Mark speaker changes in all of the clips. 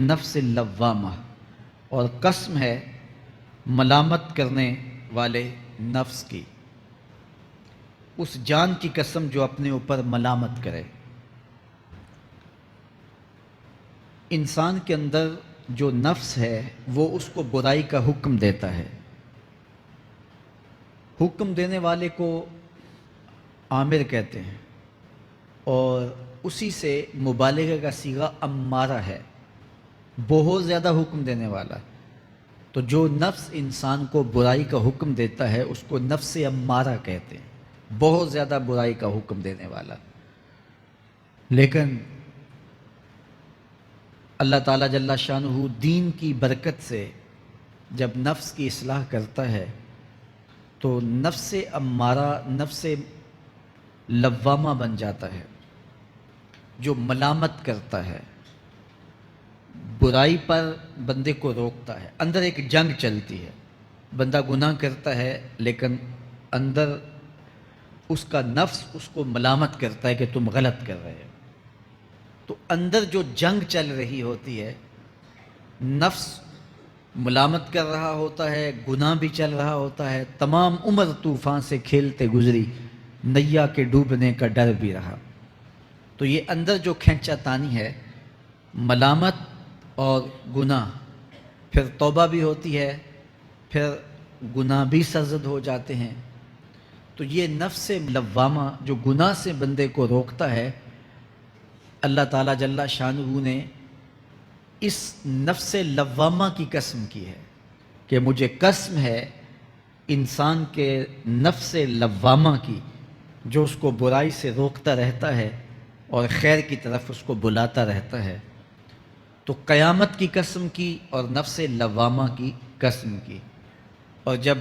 Speaker 1: نفس اللوامہ، اور قسم ہے ملامت کرنے والے نفس کی، اس جان کی قسم جو اپنے اوپر ملامت کرے۔ انسان کے اندر جو نفس ہے وہ اس کو برائی کا حکم دیتا ہے۔ حکم دینے والے کو آمر کہتے ہیں، اور اسی سے مبالغہ کا صیغہ امارہ ہے، بہت زیادہ حکم دینے والا۔ تو جو نفس انسان کو برائی کا حکم دیتا ہے اس کو نفس امارہ کہتے ہیں، بہت زیادہ برائی کا حکم دینے والا۔ لیکن اللہ تعالیٰ جل شانہ دین کی برکت سے جب نفس کی اصلاح کرتا ہے تو نفس امارہ نفس لوامہ بن جاتا ہے، جو ملامت کرتا ہے، برائی پر بندے کو روکتا ہے۔ اندر ایک جنگ چلتی ہے، بندہ گناہ کرتا ہے لیکن اندر اس کا نفس اس کو ملامت کرتا ہے کہ تم غلط کر رہے ہو۔ تو اندر جو جنگ چل رہی ہوتی ہے، نفس ملامت کر رہا ہوتا ہے، گناہ بھی چل رہا ہوتا ہے، تمام عمر طوفان سے کھیلتے گزری، نیا کے ڈوبنے کا ڈر بھی رہا۔ تو یہ اندر جو کھینچا تانی ہے، ملامت اور گناہ، پھر توبہ بھی ہوتی ہے، پھر گناہ بھی سرزد ہو جاتے ہیں۔ تو یہ نفس لوامہ جو گناہ سے بندے کو روکتا ہے، اللہ تعالیٰ جل شانہ نے اس نفس لوامہ کی قسم کی ہے کہ مجھے قسم ہے انسان کے نفس لوامہ کی، جو اس کو برائی سے روکتا رہتا ہے اور خیر کی طرف اس کو بلاتا رہتا ہے۔ تو قیامت کی قسم کی اور نفس لوامہ کی قسم کی۔ اور جب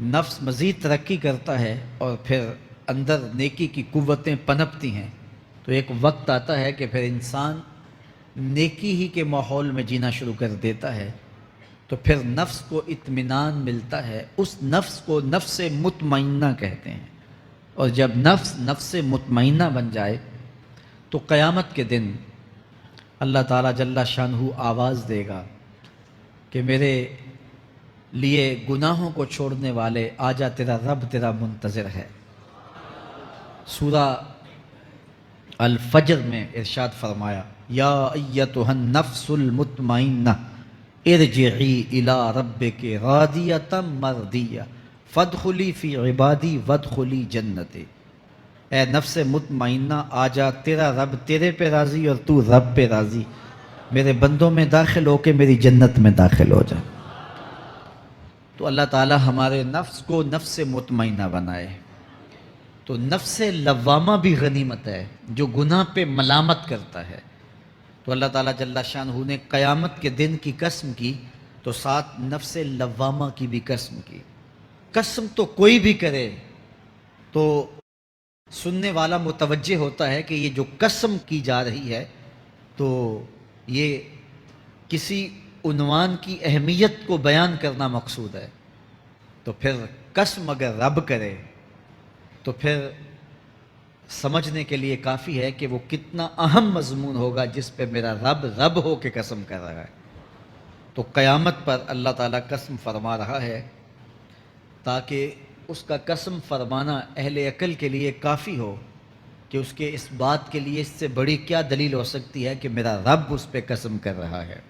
Speaker 1: نفس مزید ترقی کرتا ہے اور پھر اندر نیکی کی قوتیں پنپتی ہیں تو ایک وقت آتا ہے کہ پھر انسان نیکی ہی کے ماحول میں جینا شروع کر دیتا ہے، تو پھر نفس کو اطمینان ملتا ہے، اس نفس کو نفس مطمئنہ کہتے ہیں۔ اور جب نفس نفس مطمئنہ بن جائے تو قیامت کے دن اللہ تعالیٰ جل شانہ آواز دے گا کہ میرے لیے گناہوں کو چھوڑنے والے آجا، تیرا رب تیرا منتظر ہے۔ سورہ الفجر میں ارشاد فرمایا، یا ایتھا النفس المطمئنہ ارجعی الی ربک راضیۃ مرضیہ فادخلی فی عبادی وادخلی جنتی۔ اے نفس مطمئنہ، آجا، تیرا رب تیرے پہ راضی اور تو رب پہ راضی، میرے بندوں میں داخل ہو کے میری جنت میں داخل ہو جا۔ تو اللہ تعالی ہمارے نفس کو نفس مطمئنہ بنائے۔ تو نفس لوامہ بھی غنیمت ہے، جو گناہ پہ ملامت کرتا ہے۔ تو اللہ تعالیٰ جل شانہ نے قیامت کے دن کی قسم کی تو ساتھ نفس لوامہ کی بھی قسم کی۔ قسم تو کوئی بھی کرے تو سننے والا متوجہ ہوتا ہے کہ یہ جو قسم کی جا رہی ہے تو یہ کسی عنوان کی اہمیت کو بیان کرنا مقصود ہے۔ تو پھر قسم اگر رب کرے تو پھر سمجھنے کے لیے کافی ہے کہ وہ کتنا اہم مضمون ہوگا جس پہ میرا رب رب ہو کے قسم کر رہا ہے۔ تو قیامت پر اللہ تعالیٰ قسم فرما رہا ہے تاکہ اس کا قسم فرمانا اہل عقل کے لیے کافی ہو کہ اس کے اس بات کے لیے اس سے بڑی کیا دلیل ہو سکتی ہے کہ میرا رب اس پہ قسم کر رہا ہے۔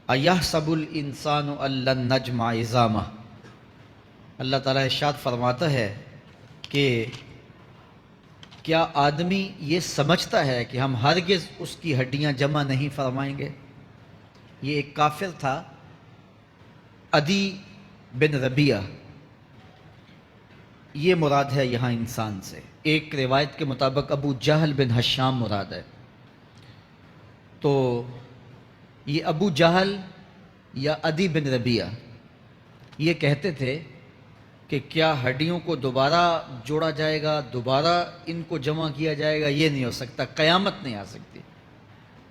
Speaker 1: اَيَحْسَبُ الْإِنسَانُ أَن لَّن نَّجْمَعَ عِظَامَهُ، اللہ تعالیٰ ارشاد فرماتا ہے کہ کیا آدمی یہ سمجھتا ہے کہ ہم ہرگز اس کی ہڈیاں جمع نہیں فرمائیں گے؟ یہ ایک کافر تھا، عدی بن ربیعہ، یہ مراد ہے یہاں انسان سے۔ ایک روایت کے مطابق ابو جہل بن ہشام مراد ہے۔ تو یہ ابو جہل یا عدی بن ربیعہ یہ کہتے تھے کہ کیا ہڈیوں کو دوبارہ جوڑا جائے گا، دوبارہ ان کو جمع کیا جائے گا؟ یہ نہیں ہو سکتا، قیامت نہیں آ سکتی۔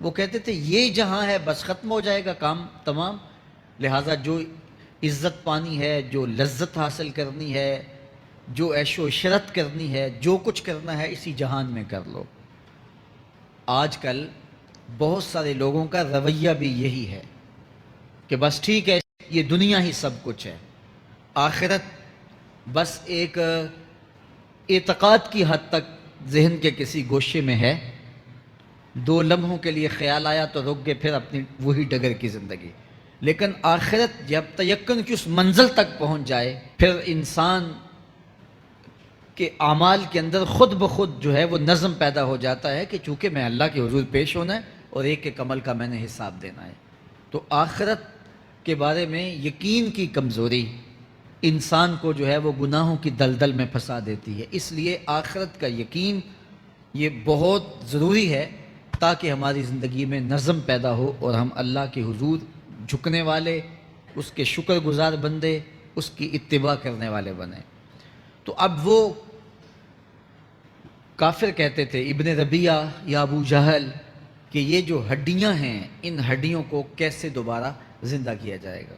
Speaker 1: وہ کہتے تھے یہ جہاں ہے بس ختم ہو جائے گا کام تمام، لہٰذا جو عزت پانی ہے، جو لذت حاصل کرنی ہے، جو عیش و عشرت کرنی ہے، جو کچھ کرنا ہے اسی جہان میں کر لو۔ آج کل بہت سارے لوگوں کا رویہ بھی یہی ہے کہ بس ٹھیک ہے، یہ دنیا ہی سب کچھ ہے، آخرت بس ایک اعتقاد کی حد تک ذہن کے کسی گوشے میں ہے، 2 لمحوں کے لیے خیال آیا تو رک گئے، پھر اپنی وہی ڈگر کی زندگی۔ لیکن آخرت جب تیقن کی اس منزل تک پہنچ جائے، پھر انسان کے اعمال کے اندر خود بخود جو ہے وہ نظم پیدا ہو جاتا ہے کہ چونکہ میں اللہ کے حضور پیش ہونا ہے اور ایک ایک عمل کا میں نے حساب دینا ہے۔ تو آخرت کے بارے میں یقین کی کمزوری انسان کو جو ہے وہ گناہوں کی دلدل میں پھنسا دیتی ہے۔ اس لیے آخرت کا یقین یہ بہت ضروری ہے تاکہ ہماری زندگی میں نظم پیدا ہو اور ہم اللہ کے حضور جھکنے والے، اس کے شکر گزار بندے، اس کی اتباع کرنے والے بنیں۔ تو اب وہ کافر کہتے تھے، ابن ربیعہ یا ابو جہل، کہ یہ جو ہڈیاں ہیں ان ہڈیوں کو کیسے دوبارہ زندہ کیا جائے گا۔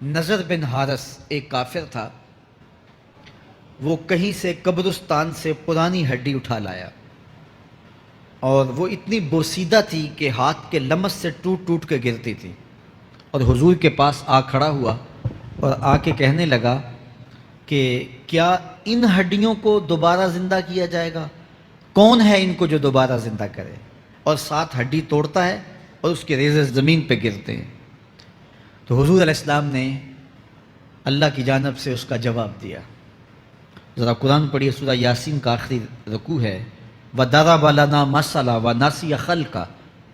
Speaker 1: نضر بن حارث ایک کافر تھا، وہ کہیں سے قبرستان سے پرانی ہڈی اٹھا لایا اور وہ اتنی بوسیدہ تھی کہ ہاتھ کے لمس سے ٹوٹ ٹوٹ کے گرتی تھی، اور حضور کے پاس آ کھڑا ہوا اور آ کے کہنے لگا کہ کیا ان ہڈیوں کو دوبارہ زندہ کیا جائے گا؟ کون ہے ان کو جو دوبارہ زندہ کرے؟ اور ساتھ ہڈی توڑتا ہے اور اس کے ریزے زمین پہ گرتے ہیں۔ تو حضور علیہ السلام نے اللہ کی جانب سے اس کا جواب دیا۔ ذرا قرآن پڑھیے، سورہ یاسین کا آخری رکوع ہے، وَضَرَبَ لَنَا مَثَلًا وَنَسِیَ خَلْقًا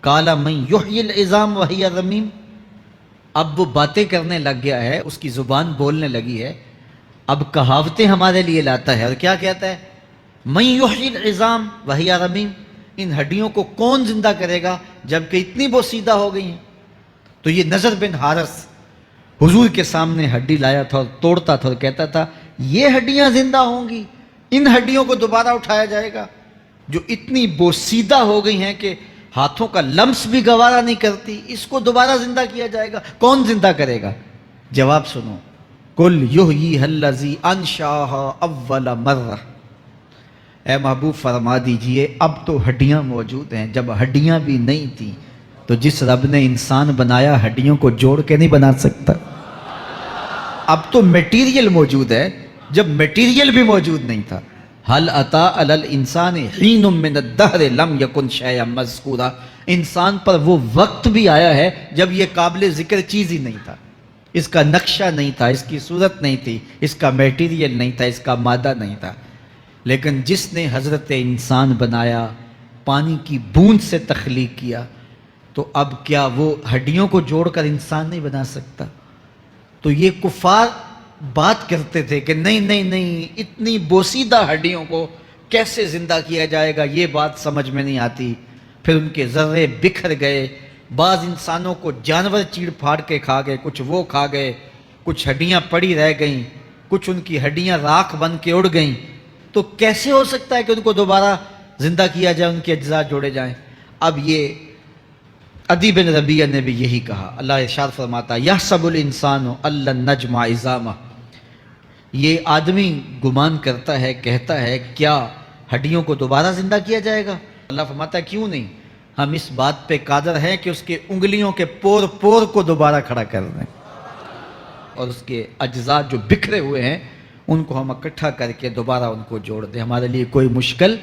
Speaker 1: قَالَ مَن يُحْیِی الْعِظَامَ وَهِیَ رَمِیمٌ۔ اب وہ باتیں کرنے لگ گیا ہے، اس کی زبان بولنے لگی ہے، اب کہاوتیں ہمارے لیے لاتا ہے، اور کیا کہتا ہے؟ مَن يُحْیِی الْعِظَامَ وَهِیَ رَمِیمٌ، ان ہڈیوں کو کون زندہ کرے گا جبکہ اتنی بوسیدہ ہو گئی ہیں۔ تو یہ نضر بن حارث حضور کے سامنے ہڈی لایا تھا اور توڑتا تھا اور کہتا تھا یہ ہڈیاں زندہ ہوں گی، ان ہڈیوں کو دوبارہ اٹھایا جائے گا جو اتنی بوسیدہ ہو گئی ہیں کہ ہاتھوں کا لمس بھی گوارا نہیں کرتی، اس کو دوبارہ زندہ کیا جائے گا، کون زندہ کرے گا؟ جواب سنو، قُلْ يُحْیِیہَا الَّذِی أَنشَأَہَا أَوَّلَ مَرَّةٍ، اے محبوب فرما دیجئے اب تو ہڈیاں موجود ہیں، جب ہڈیاں بھی نہیں تھیں تو جس رب نے انسان بنایا ہڈیوں کو جوڑ کے نہیں بنا سکتا۔ اب تو میٹیریل موجود ہے جب میٹیریل بھی موجود نہیں تھا۔ هل اتی علی الانسان حین من الدہر لم یکن شیئا مذکورا، انسان پر وہ وقت بھی آیا ہے جب یہ قابل ذکر چیز ہی نہیں تھا، اس کا نقشہ نہیں تھا، اس کی صورت نہیں تھی، اس کا میٹیریل نہیں تھا، اس کا مادہ نہیں تھا، لیکن جس نے حضرت انسان بنایا، پانی کی بوند سے تخلیق کیا، تو اب کیا وہ ہڈیوں کو جوڑ کر انسان نہیں بنا سکتا؟ تو یہ کفار بات کرتے تھے کہ نہیں نہیں نہیں، اتنی بوسیدہ ہڈیوں کو کیسے زندہ کیا جائے گا، یہ بات سمجھ میں نہیں آتی۔ پھر ان کے ذرے بکھر گئے، بعض انسانوں کو جانور چیڑ پھاڑ کے کھا گئے، کچھ وہ کھا گئے، کچھ ہڈیاں پڑی رہ گئیں، کچھ ان کی ہڈیاں راکھ بن کے اڑ گئیں۔ تو کیسے ہو سکتا ہے کہ ان کو دوبارہ زندہ کیا جائے، ان کے اجزاء جوڑے جائیں؟ اب یہ عدی بن ربیعہ نے بھی یہی کہا۔ اللہ ارشاد فرماتا ہے یحسب الانسان ان لن نجمع عظامہ، یہ آدمی گمان کرتا ہے، کہتا ہے کیا ہڈیوں کو دوبارہ زندہ کیا جائے گا؟ اللہ فرماتا ہے کیوں نہیں، ہم اس بات پہ قادر ہیں کہ اس کے انگلیوں کے پور پور کو دوبارہ کھڑا کر دیں، اور اس کے اجزاء جو بکھرے ہوئے ہیں ان کو ہم اکٹھا کر کے دوبارہ ان کو جوڑ دیں، ہمارے لیے کوئی مشکل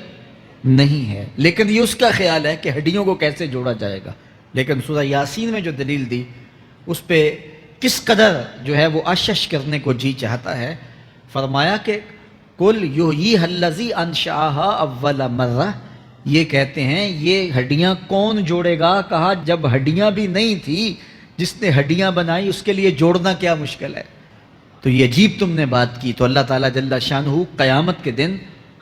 Speaker 1: نہیں ہے۔ لیکن یہ اس کا خیال ہے کہ ہڈیوں کو کیسے جوڑا جائے گا، لیکن سورہ یاسین میں جو دلیل دی اس پہ کس قدر جو ہے وہ اشش کرنے کو جی چاہتا ہے۔ فرمایا کہ قُلْ یُحْیِیہَا الَّذِی أَنشَأَہَا أَوَّلَ مَرَّةٍ، یہ کہتے ہیں یہ ہڈیاں کون جوڑے گا؟ کہا جب ہڈیاں بھی نہیں تھی، جس نے ہڈیاں بنائی اس کے لیے جوڑنا کیا مشکل ہے؟ تو یہ عجیب تم نے بات کی۔ تو اللہ تعالیٰ جل شانہ قیامت کے دن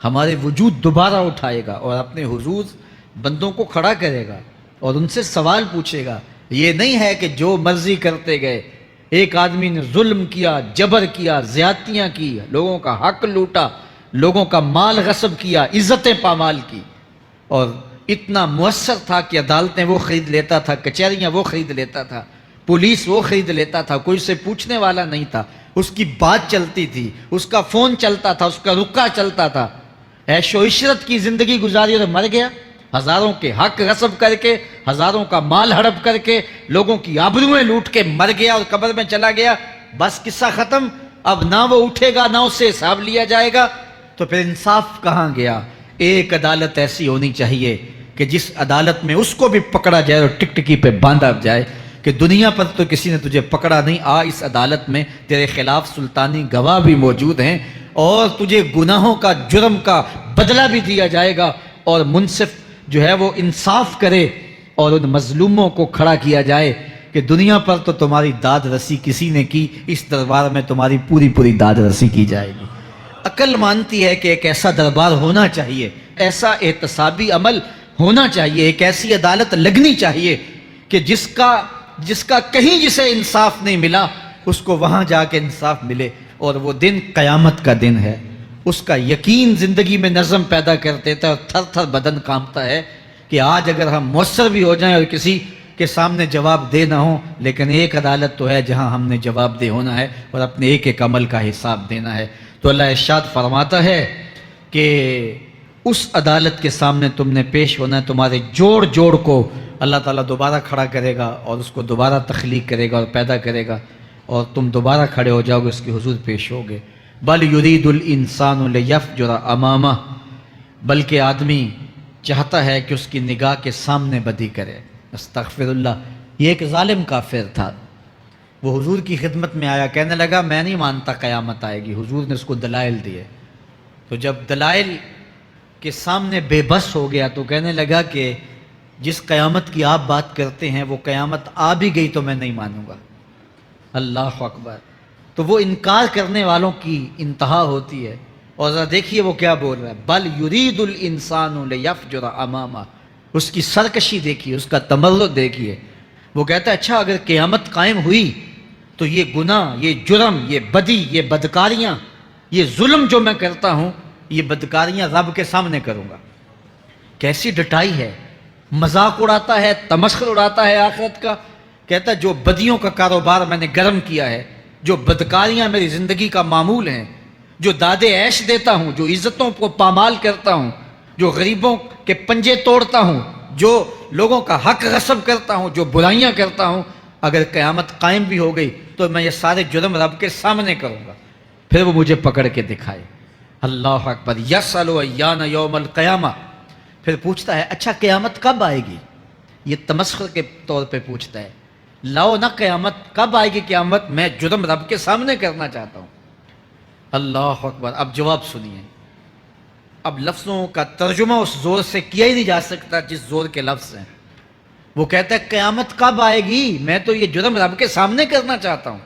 Speaker 1: ہمارے وجود دوبارہ اٹھائے گا اور اپنے حضور بندوں کو کھڑا کرے گا اور ان سے سوال پوچھے گا۔ یہ نہیں ہے کہ جو مرضی کرتے گئے، ایک آدمی نے ظلم کیا، جبر کیا، زیادتیاں کی، لوگوں کا حق لوٹا، لوگوں کا مال غصب کیا، عزتیں پامال کی، اور اتنا مؤثر تھا کہ عدالتیں وہ خرید لیتا تھا، کچہریاں وہ خرید لیتا تھا، پولیس وہ خرید لیتا تھا، کوئی اسے پوچھنے والا نہیں تھا، اس کی بات چلتی تھی، اس کا فون چلتا تھا، اس کا رکا چلتا تھا، عیش و عشرت کی زندگی گزاری اور مر گیا۔ ہزاروں کے حق غصب کر کے، ہزاروں کا مال ہڑپ کر کے، لوگوں کی آبروئیں لوٹ کے مر گیا اور قبر میں چلا گیا، بس قصہ ختم، اب نہ وہ اٹھے گا نہ اس سے حساب لیا جائے گا، تو پھر انصاف کہاں گیا؟ ایک عدالت ایسی ہونی چاہیے کہ جس عدالت میں اس کو بھی پکڑا جائے اور ٹکٹکی پہ باندھا جائے کہ دنیا پر تو کسی نے تجھے پکڑا نہیں، اس عدالت میں تیرے خلاف سلطانی گواہ بھی موجود ہیں اور تجھے گناہوں کا، جرم کا بدلہ بھی دیا جائے گا، اور منصف جو ہے وہ انصاف کرے اور ان مظلوموں کو کھڑا کیا جائے کہ دنیا پر تو تمہاری داد رسی کسی نے کی، اس دربار میں تمہاری پوری پوری داد رسی کی جائے گی۔ عقل مانتی ہے کہ ایک ایسا دربار ہونا چاہیے، ایسا احتسابی عمل ہونا چاہیے، ایک ایسی عدالت لگنی چاہیے کہ جس کا کہیں جسے انصاف نہیں ملا اس کو وہاں جا کے انصاف ملے، اور وہ دن قیامت کا دن ہے۔ اس کا یقین زندگی میں نظم پیدا کر دیتا ہے اور تھر تھر بدن کانپتا ہے کہ آج اگر ہم مؤثر بھی ہو جائیں اور کسی کے سامنے جواب دے نہ ہوں، لیکن ایک عدالت تو ہے جہاں ہم نے جواب دہ ہونا ہے اور اپنے ایک ایک عمل کا حساب دینا ہے۔ تو اللہ ارشاد فرماتا ہے کہ اس عدالت کے سامنے تم نے پیش ہونا ہے، تمہارے جوڑ جوڑ کو اللہ تعالیٰ دوبارہ کھڑا کرے گا اور اس کو دوبارہ تخلیق کرے گا اور پیدا کرے گا، اور تم دوبارہ کھڑے ہو جاؤ گے، اس کے حضور پیش ہوگے۔ بل یرید الانسان لیفجر امامہ، بلکہ آدمی چاہتا ہے کہ اس کی نگاہ کے سامنے بدی کرے۔ استغفر اللہ۔ یہ ایک ظالم کافر تھا، وہ حضور کی خدمت میں آیا، کہنے لگا میں نہیں مانتا قیامت آئے گی۔ حضور نے اس کو دلائل دیے، تو جب دلائل کے سامنے بے بس ہو گیا تو کہنے لگا کہ جس قیامت کی آپ بات کرتے ہیں وہ قیامت آ بھی گئی تو میں نہیں مانوں گا۔ اللہ اکبر۔ تو وہ انکار کرنے والوں کی انتہا ہوتی ہے، اور ذرا دیکھیے وہ کیا بول رہا ہے، بل یرید الانسان لیفجر امامہ۔ اس کی سرکشی دیکھیے، اس کا تمرد دیکھیے۔ وہ کہتا ہے اچھا اگر قیامت قائم ہوئی تو یہ گناہ، یہ جرم، یہ بدی، یہ بدکاریاں، یہ ظلم جو میں کرتا ہوں، یہ بدکاریاں رب کے سامنے کروں گا۔ کیسی ڈٹائی ہے، مذاق اڑاتا ہے، تمسخر اڑاتا ہے آخرت کا۔ کہتا ہے جو بدیوں کا کاروبار میں نے گرم کیا ہے، جو بدکاریاں میری زندگی کا معمول ہیں، جو دادے عیش دیتا ہوں، جو عزتوں کو پامال کرتا ہوں، جو غریبوں کے پنجے توڑتا ہوں، جو لوگوں کا حق غصب کرتا ہوں، جو برائیاں کرتا ہوں، اگر قیامت قائم بھی ہو گئی تو میں یہ سارے جرم رب کے سامنے کروں گا، پھر وہ مجھے پکڑ کے دکھائے۔ اللہ اکبر۔ یسأل ایان یوم القیامہ۔ پھر پوچھتا ہے اچھا قیامت کب آئے گی؟ یہ تمسخر کے طور پہ پوچھتا ہے، لاؤ نہ قیامت، کب آئے گی قیامت؟ میں جرم رب کے سامنے کرنا چاہتا ہوں۔ اللہ اکبر۔ اب جواب سنیے، اب لفظوں کا ترجمہ اس زور سے کیا ہی نہیں جا سکتا جس زور کے لفظ ہیں۔ وہ کہتا ہے قیامت کب آئے گی؟ میں تو یہ جرم رب کے سامنے کرنا چاہتا ہوں،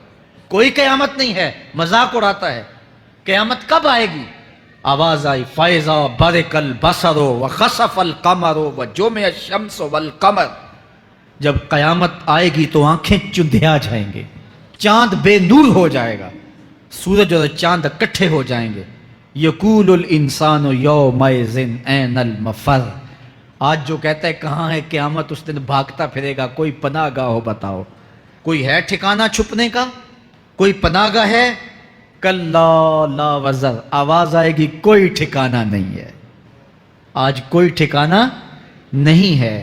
Speaker 1: کوئی قیامت نہیں ہے، مذاق اڑاتا ہے۔ قیامت کب آئے گی؟ آواز آئی فائزہ برق البصر وخسف القمر وجمع الشمس والقمر۔ جب قیامت آئے گی تو آنکھیں چندھیا جائیں گے، چاند بے نور ہو جائے گا، سورج اور چاند اکٹھے ہو جائیں گے۔ یقول الانسان یومئذ این المفر۔ آج جو کہتا ہے کہاں ہے قیامت، اس دن بھاگتا پھرے گا، کوئی پناہ گاہ ہو بتاؤ، کوئی ہے ٹھکانہ چھپنے کا، کوئی پناہ گاہ ہے؟ کلا لا وزر۔ آواز آئے گی کوئی ٹھکانہ نہیں ہے، آج کوئی ٹھکانہ نہیں ہے۔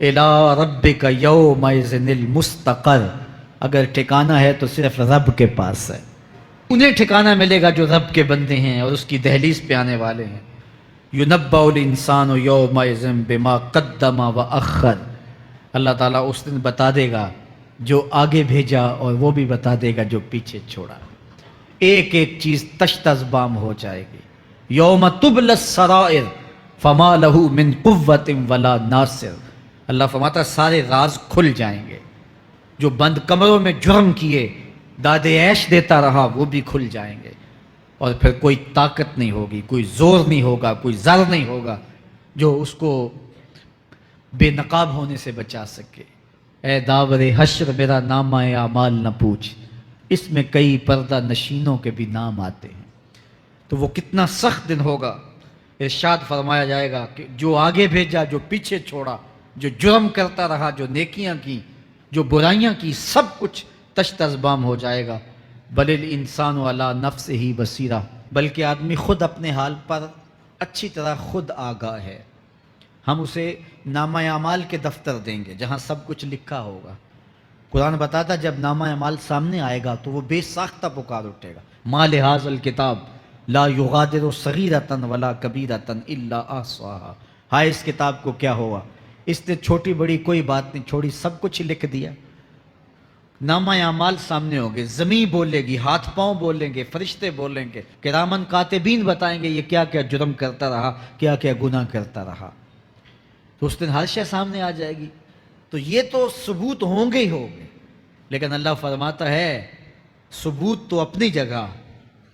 Speaker 1: الی ربک یومئذ المستقر۔ اگر ٹھکانہ ہے تو صرف رب کے پاس ہے، انہیں ٹھکانہ ملے گا جو رب کے بندے ہیں اور اس کی دہلیز پہ آنے والے ہیں۔ ینبأ الانسان یومئذ بما قدم واخر۔ اللہ تعالیٰ اس دن بتا دے گا جو آگے بھیجا اور وہ بھی بتا دے گا جو پیچھے چھوڑا۔ ایک ایک چیز تشت ازبام ہو جائے گی۔ یوم تبلی السرائر فما لہ من قوت ولا ناصر۔ اللہ فرماتا سارے راز کھل جائیں گے، جو بند کمروں میں جرم کیے، دادے عیش دیتا رہا، وہ بھی کھل جائیں گے، اور پھر کوئی طاقت نہیں ہوگی، کوئی زور نہیں ہوگا، کوئی زر نہیں ہوگا جو اس کو بے نقاب ہونے سے بچا سکے۔ اے داور حشر میرا نامہ اعمال نہ پوچھ، اس میں کئی پردہ نشینوں کے بھی نام آتے ہیں۔ تو وہ کتنا سخت دن ہوگا۔ ارشاد فرمایا جائے گا کہ جو آگے بھیجا، جو پیچھے چھوڑا، جو جرم کرتا رہا، جو نیکیاں کی، جو برائیاں کی، سب کچھ تشت ازبام ہو جائے گا۔ بل الانسان علی نفسہ بصیرہ۔ بلکہ آدمی خود اپنے حال پر اچھی طرح خود آگاہ ہے۔ ہم اسے نامہ اعمال کے دفتر دیں گے جہاں سب کچھ لکھا ہوگا۔ قرآن بتاتا جب نامہ اعمال سامنے آئے گا تو وہ بے ساختہ پکار اٹھے گا، ما لہذا الکتاب لا یغادر صغیرۃ ولا کبیرۃ الا احصاها، ہائے اس کتاب کو کیا ہوا، اس نے چھوٹی بڑی کوئی بات نہیں چھوڑی، سب کچھ لکھ دیا۔ نامہ اعمال سامنے ہوگے، زمین بولے گی، ہاتھ پاؤں بولیں گے، فرشتے بولیں گے، کرامن کاتبین بتائیں گے یہ کیا کیا جرم کرتا رہا، کیا کیا گناہ کرتا رہا۔ تو اس دن ہر شے سامنے آ جائے گی، تو یہ تو ثبوت ہوں گے ہی ہوں گے، لیکن اللہ فرماتا ہے ثبوت تو اپنی جگہ،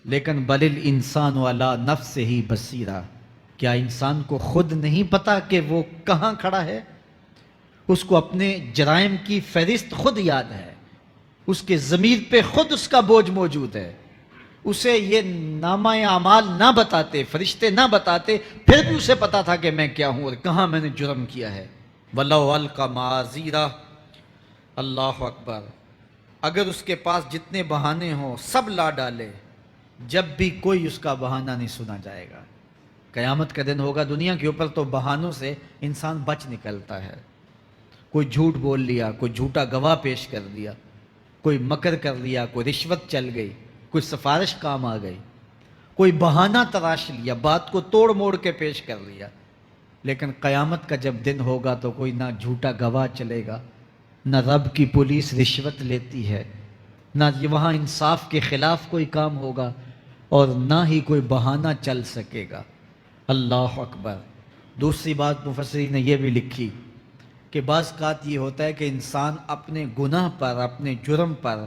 Speaker 1: لیکن بل الانسان علی نفسہ بصیرہ، کیا انسان کو خود نہیں پتا کہ وہ کہاں کھڑا ہے؟ اس کو اپنے جرائم کی فہرست خود یاد ہے، اس کے ضمیر پہ خود اس کا بوجھ موجود ہے، اسے یہ نامہ اعمال نہ بتاتے، فرشتے نہ بتاتے، پھر بھی اسے پتا تھا کہ میں کیا ہوں اور کہاں میں نے جرم کیا ہے۔ وَلَوْ أَلْقَى مَعَاذِيرَهُ، اللہ اکبر، اگر اس کے پاس جتنے بہانے ہوں سب لا ڈالے، جب بھی کوئی اس کا بہانہ نہیں سنا جائے گا۔ قیامت کا دن ہوگا، دنیا کے اوپر تو بہانوں سے انسان بچ نکلتا ہے، کوئی جھوٹ بول لیا، کوئی جھوٹا گواہ پیش کر دیا، کوئی مکر کر لیا، کوئی رشوت چل گئی، کوئی سفارش کام آ گئی، کوئی بہانہ تراش لیا، بات کو توڑ موڑ کے پیش کر لیا۔ لیکن قیامت کا جب دن ہوگا تو کوئی نہ جھوٹا گواہ چلے گا، نہ رب کی پولیس رشوت لیتی ہے، نہ وہاں انصاف کے خلاف کوئی کام ہوگا، اور نہ ہی کوئی بہانہ چل سکے گا۔ اللہ اکبر۔ دوسری بات مفسرین نے یہ بھی لکھی کہ بعض اوقات یہ ہوتا ہے کہ انسان اپنے گناہ پر، اپنے جرم پر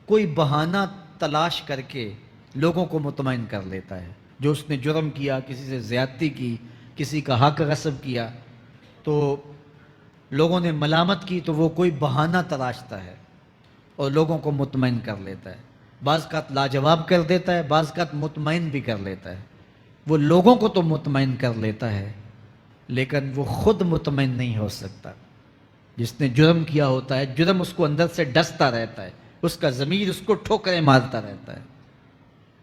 Speaker 1: کوئی بہانہ تلاش کر کے لوگوں کو مطمئن کر لیتا ہے۔ جو اس نے جرم کیا، کسی سے زیادتی کی، کسی کا حق غصب کیا، تو لوگوں نے ملامت کی تو وہ کوئی بہانہ تلاشتا ہے اور لوگوں کو مطمئن کر لیتا ہے۔ بعض اوقات لاجواب کر دیتا ہے، بعض اوقات مطمئن بھی کر لیتا ہے۔ وہ لوگوں کو تو مطمئن کر لیتا ہے لیکن وہ خود مطمئن نہیں ہو سکتا۔ جس نے جرم کیا ہوتا ہے، جرم اس کو اندر سے ڈستا رہتا ہے، اس کا ضمیر اس کو ٹھوکریں مارتا رہتا ہے،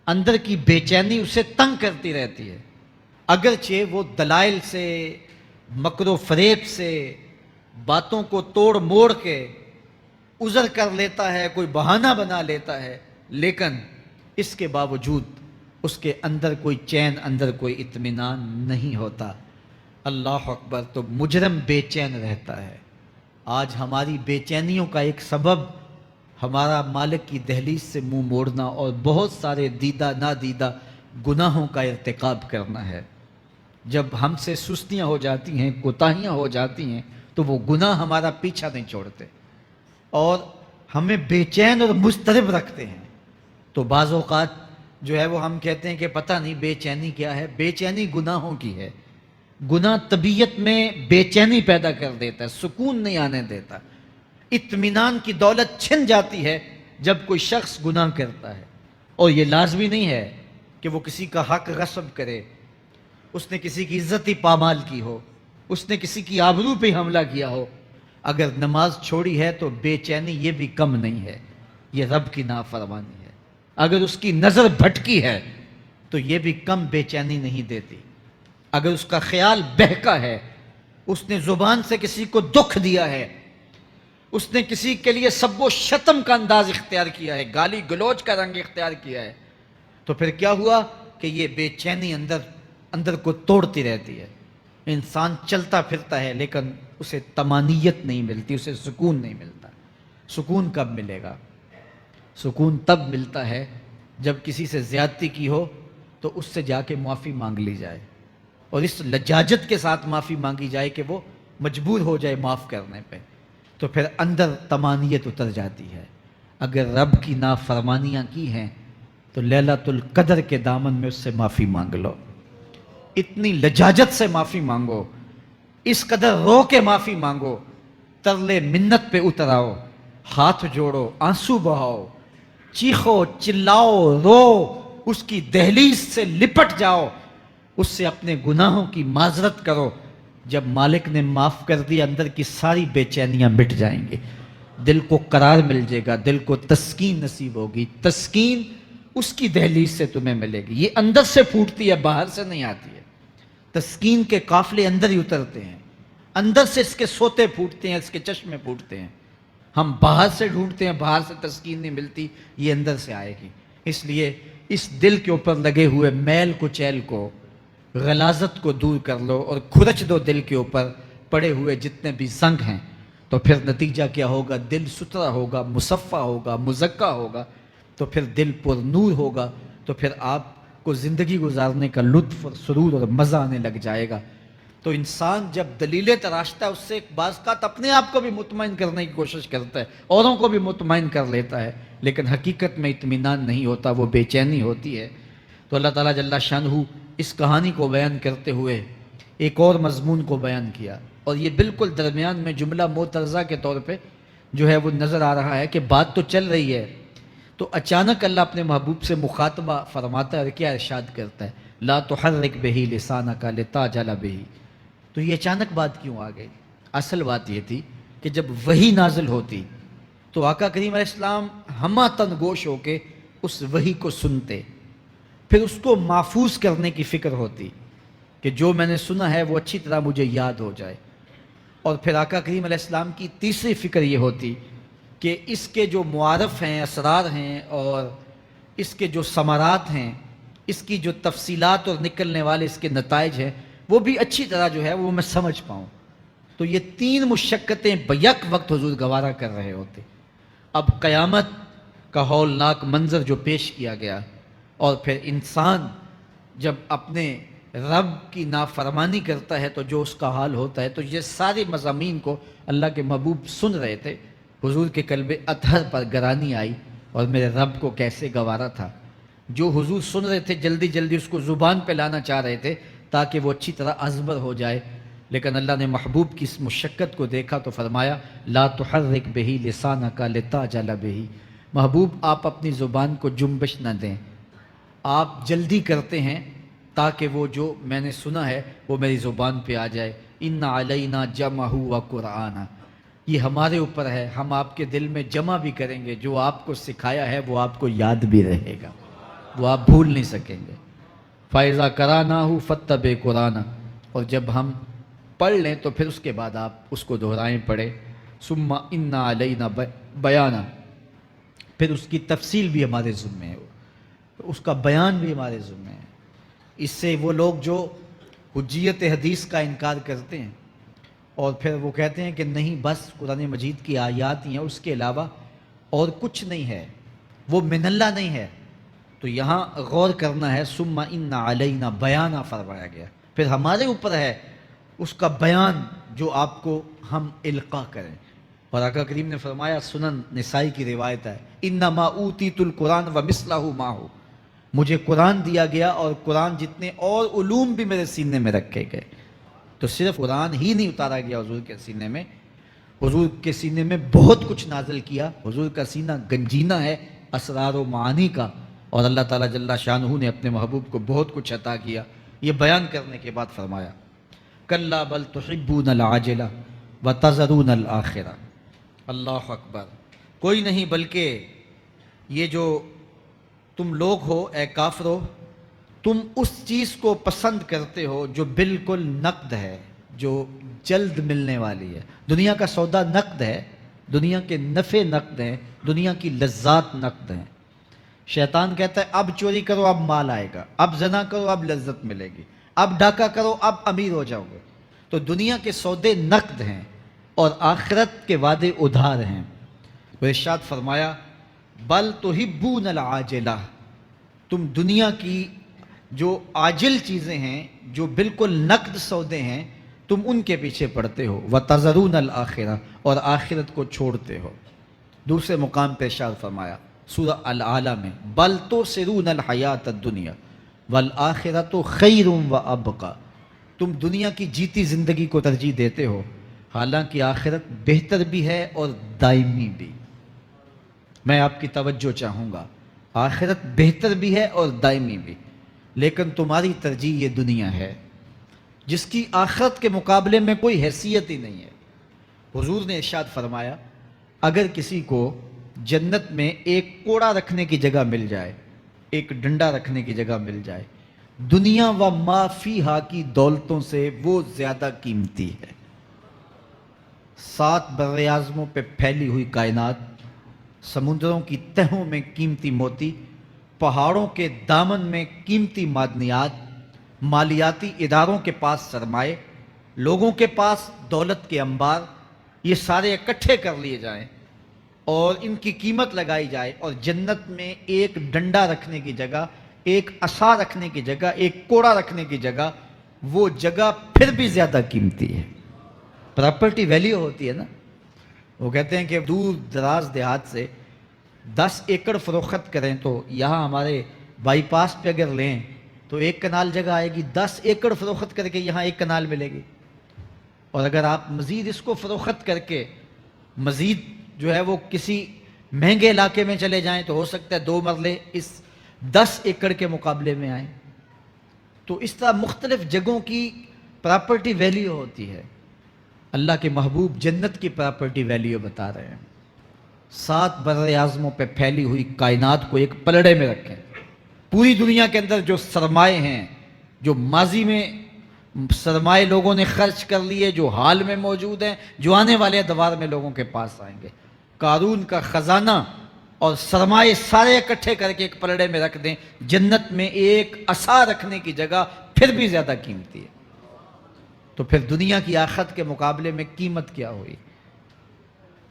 Speaker 1: اندر کی بے چینی اسے تنگ کرتی رہتی ہے، اگرچہ وہ دلائل سے، مکر و فریب سے، باتوں کو توڑ موڑ کے عذر کر لیتا ہے، کوئی بہانہ بنا لیتا ہے، لیکن اس کے باوجود اس کے اندر کوئی چین، اندر کوئی اطمینان نہیں ہوتا۔ اللہ اکبر۔ تو مجرم بے چین رہتا ہے۔ آج ہماری بے چینیوں کا ایک سبب ہمارا مالک کی دہلیز سے منہ موڑنا اور بہت سارے دیدہ نادیدہ گناہوں کا ارتکاب کرنا ہے۔ جب ہم سے سستیاں ہو جاتی ہیں، کوتاہیاں ہو جاتی ہیں، تو وہ گناہ ہمارا پیچھا نہیں چھوڑتے اور ہمیں بے چین اور مضطرب رکھتے ہیں۔ تو بعض اوقات جو ہے وہ ہم کہتے ہیں کہ پتہ نہیں بے چینی کیا ہے۔ بے چینی گناہوں کی ہے۔ گناہ طبیعت میں بے چینی پیدا کر دیتا ہے، سکون نہیں آنے دیتا، اطمینان کی دولت چھن جاتی ہے جب کوئی شخص گناہ کرتا ہے۔ اور یہ لازمی نہیں ہے کہ وہ کسی کا حق غصب کرے، اس نے کسی کی عزت ہی پامال کی ہو، اس نے کسی کی آبرو پہ حملہ کیا ہو۔ اگر نماز چھوڑی ہے تو بے چینی یہ بھی کم نہیں ہے، یہ رب کی نافرمانی ہے۔ اگر اس کی نظر بھٹکی ہے تو یہ بھی کم بے چینی نہیں دیتی۔ اگر اس کا خیال بہکا ہے، اس نے زبان سے کسی کو دکھ دیا ہے، اس نے کسی کے لیے سب و شتم کا انداز اختیار کیا ہے، گالی گلوچ کا رنگ اختیار کیا ہے، تو پھر کیا ہوا کہ یہ بے چینی اندر کو توڑتی رہتی ہے۔ انسان چلتا پھرتا ہے لیکن اسے طمانینت نہیں ملتی، اسے سکون نہیں ملتا۔ سکون کب ملے گا؟ سکون تب ملتا ہے جب کسی سے زیادتی کی ہو تو اس سے جا کے معافی مانگ لی جائے، اور اس لجاجت کے ساتھ معافی مانگی جائے کہ وہ مجبور ہو جائے معاف کرنے پہ، تو پھر اندر طمانینت اتر جاتی ہے۔ اگر رب کی نافرمانیاں کی ہیں تو لیلۃ القدر کے دامن میں اس سے معافی مانگ لو، اتنی لجاجت سے معافی مانگو، اس قدر رو کے معافی مانگو، ترلے منت پہ اتر آؤ، ہاتھ جوڑو، آنسو بہاؤ، چیخو، چلاؤ، رو، اس کی دہلیز سے لپٹ جاؤ، اس سے اپنے گناہوں کی معذرت کرو۔ جب مالک نے معاف کر دیا، اندر کی ساری بے چینیاں مٹ جائیں گے، دل کو قرار مل جائے گا، دل کو تسکین نصیب ہوگی۔ تسکین اس کی دہلیز سے تمہیں ملے گی، یہ اندر سے پھوٹتی ہے، باہر سے نہیں آتی ہے۔ تسکین کے قافلے اندر ہی اترتے ہیں، اندر سے اس کے سوتے پھوٹتے ہیں، اس کے چشمے پھوٹتے ہیں۔ ہم باہر سے ڈھونڈتے ہیں، باہر سے تسکین نہیں ملتی، یہ اندر سے آئے گی۔ اس لیے اس دل کے اوپر لگے ہوئے میل کچیل کو، غلاظت کو دور کر لو اور کھرچ دو دل کے اوپر پڑے ہوئے جتنے بھی زنگ ہیں، تو پھر نتیجہ کیا ہوگا؟ دل ستھرا ہوگا، مصفہ ہوگا، مزکہ ہوگا، تو پھر دل پر نور ہوگا، تو پھر آپ کو زندگی گزارنے کا لطف اور سرور اور مزہ آنے لگ جائے گا۔ تو انسان جب دلیلیں تراشتا ہے، اس سے ایک بعض اوقات اپنے آپ کو بھی مطمئن کرنے کی کوشش کرتا ہے، اوروں کو بھی مطمئن کر لیتا ہے، لیکن حقیقت میں اطمینان نہیں ہوتا، وہ بے چینی ہوتی ہے۔ تو اللہ تعالیٰ جل شانہ اس کہانی کو بیان کرتے ہوئے ایک اور مضمون کو بیان کیا، اور یہ بالکل درمیان میں جملہ معترضہ کے طور پہ جو ہے وہ نظر آ رہا ہے کہ بات تو چل رہی ہے، تو اچانک اللہ اپنے محبوب سے مخاطبہ فرماتا ہے اور کیا ارشاد کرتا ہے؟ لا تحرک بہ لسانک لتعجل بہ۔ تو یہ اچانک بات کیوں آ گئی؟ اصل بات یہ تھی کہ جب وحی نازل ہوتی تو آقا کریم علیہ السلام ہمہ تن گوش ہو کے اس وحی کو سنتے، پھر اس کو محفوظ کرنے کی فکر ہوتی کہ جو میں نے سنا ہے وہ اچھی طرح مجھے یاد ہو جائے، اور پھر آقا کریم علیہ السلام کی تیسری فکر یہ ہوتی کہ اس کے جو معارف ہیں، اسرار ہیں، اور اس کے جو ثمرات ہیں، اس کی جو تفصیلات اور نکلنے والے اس کے نتائج ہیں، وہ بھی اچھی طرح جو ہے وہ میں سمجھ پاؤں۔ تو یہ تین مشقتیں بیک وقت حضور گوارا کر رہے ہوتے۔ اب قیامت کا ہولناک منظر جو پیش کیا گیا، اور پھر انسان جب اپنے رب کی نافرمانی کرتا ہے تو جو اس کا حال ہوتا ہے، تو یہ سارے مضامین کو اللہ کے محبوب سن رہے تھے۔ حضور کے قلب اطہر پر گرانی آئی، اور میرے رب کو کیسے گوارا تھا۔ جو حضور سن رہے تھے جلدی جلدی اس کو زبان پہ لانا چاہ رہے تھے تاکہ وہ اچھی طرح ازبر ہو جائے، لیکن اللہ نے محبوب کی اس مشقت کو دیکھا تو فرمایا لا تحرک بہ لسانک لتعجل بہ۔ محبوب آپ اپنی زبان کو جنبش نہ دیں، آپ جلدی کرتے ہیں تاکہ وہ جو میں نے سنا ہے وہ میری زبان پہ آ جائے۔ ان علینا جمعہ و قرآن، یہ ہمارے اوپر ہے، ہم آپ کے دل میں جمع بھی کریں گے، جو آپ کو سکھایا ہے وہ آپ کو یاد بھی رہے گا، وہ آپ بھول نہیں سکیں گے۔ فَإِذَا قَرَأْنَاهُ فَاتَّبِعْ قُرْآنَهُ، اور جب ہم پڑھ لیں تو پھر اس کے بعد آپ اس کو دہرائیں پڑھیں۔ ثُمَّ إِنَّ عَلَيْنَا بَيَانًا، پھر اس کی تفصیل بھی ہمارے ذمہ ہے، اس کا بیان بھی ہمارے ذمہ ہے۔ اس سے وہ لوگ جو حجیت حدیث کا انکار کرتے ہیں اور پھر وہ کہتے ہیں کہ نہیں بس قرآن مجید کی آیات ہی ہیں، اس کے علاوہ اور کچھ نہیں ہے، وہ من اللہ نہیں ہے، تو یہاں غور کرنا ہے۔ ثم ان علینا بیانہ فرمایا گیا، پھر ہمارے اوپر ہے اس کا بیان جو آپ کو ہم القاء کریں۔ اور آقا کریم نے فرمایا، سنن نسائی کی روایت ہے، انما اوتیت القرآن ومثلہ معہ، مجھے قرآن دیا گیا اور قرآن جتنے اور علوم بھی میرے سینے میں رکھے گئے۔ تو صرف قرآن ہی نہیں اتارا گیا حضور کے سینے میں، حضور کے سینے میں بہت کچھ نازل کیا۔ حضور کا سینہ گنجینہ ہے اسرار و معانی کا، اور اللہ تعالیٰ جل شانہ نے اپنے محبوب کو بہت کچھ عطا کیا۔ یہ بیان کرنے کے بعد فرمایا کلا بل تحبون العاجلہ وتذرون الآخرہ۔ اللہ اکبر، کوئی نہیں بلکہ یہ جو تم لوگ ہو اے کافرو، تم اس چیز کو پسند کرتے ہو جو بالکل نقد ہے، جو جلد ملنے والی ہے۔ دنیا کا سودا نقد ہے، دنیا کے نفع نقد ہیں، دنیا کی لذات نقد ہیں۔ شیطان کہتا ہے اب چوری کرو اب مال آئے گا، اب زنا کرو اب لذت ملے گی، اب ڈاکہ کرو اب امیر ہو جاؤ گے۔ تو دنیا کے سودے نقد ہیں اور آخرت کے وعدے ادھار ہیں۔ وہ ارشاد فرمایا بل تحبون العاجلہ، تم دنیا کی جو عاجل چیزیں ہیں، جو بالکل نقد سودے ہیں، تم ان کے پیچھے پڑتے ہو۔ وتذرون الآخرہ، اور آخرت کو چھوڑتے ہو۔ دوسرے مقام پہ ارشاد فرمایا سورہ الاعلیٰ میں بل تؤثرون الحیات الدنیا والآخرۃ خیر وابقی، تم دنیا کی جیتی زندگی کو ترجیح دیتے ہو، حالانکہ آخرت بہتر بھی ہے اور دائمی بھی۔ میں آپ کی توجہ چاہوں گا، آخرت بہتر بھی ہے اور دائمی بھی، لیکن تمہاری ترجیح یہ دنیا ہے جس کی آخرت کے مقابلے میں کوئی حیثیت ہی نہیں ہے۔ حضور نے ارشاد فرمایا اگر کسی کو جنت میں ایک کوڑا رکھنے کی جگہ مل جائے، ایک ڈنڈا رکھنے کی جگہ مل جائے، دنیا و ما فیہا کی دولتوں سے وہ زیادہ قیمتی ہے۔ 7 بر اعظموں پہ پھیلی ہوئی کائنات، سمندروں کی تہوں میں قیمتی موتی، پہاڑوں کے دامن میں قیمتی معدنیات، مالیاتی اداروں کے پاس سرمائے، لوگوں کے پاس دولت کے انبار، یہ سارے اکٹھے کر لیے جائیں اور ان کی قیمت لگائی جائے، اور جنت میں ایک ڈنڈا رکھنے کی جگہ، ایک عصا رکھنے کی جگہ، ایک کوڑا رکھنے کی جگہ، وہ جگہ پھر بھی زیادہ قیمتی ہے۔ پراپرٹی ویلیو ہوتی ہے نا، وہ کہتے ہیں کہ دور دراز دیہات سے 10 ایکڑ فروخت کریں تو یہاں ہمارے بائی پاس پہ اگر لیں تو 1 کنال جگہ آئے گی، 10 ایکڑ فروخت کر کے یہاں 1 کنال ملے گی۔ اور اگر آپ مزید اس کو فروخت کر کے مزید جو ہے وہ کسی مہنگے علاقے میں چلے جائیں تو ہو سکتا ہے 2 مرلے اس 10 ایکڑ کے مقابلے میں آئیں۔ تو اس طرح مختلف جگہوں کی پراپرٹی ویلیو ہوتی ہے۔ اللہ کے محبوب جنت کی پراپرٹی ویلیو بتا رہے ہیں۔ 7 بر اعظموں پہ پھیلی ہوئی کائنات کو ایک پلڑے میں رکھیں، پوری دنیا کے اندر جو سرمائے ہیں، جو ماضی میں سرمائے لوگوں نے خرچ کر لیے، جو حال میں موجود ہیں، جو آنے والے ادوار میں لوگوں کے پاس آئیں گے، قارون کا خزانہ اور سرمائے سارے اکٹھے کر کے ایک پلڑے میں رکھ دیں، جنت میں ایک عصا رکھنے کی جگہ پھر بھی زیادہ قیمتی ہے۔ تو پھر دنیا کی آخرت کے مقابلے میں قیمت کیا ہوئی؟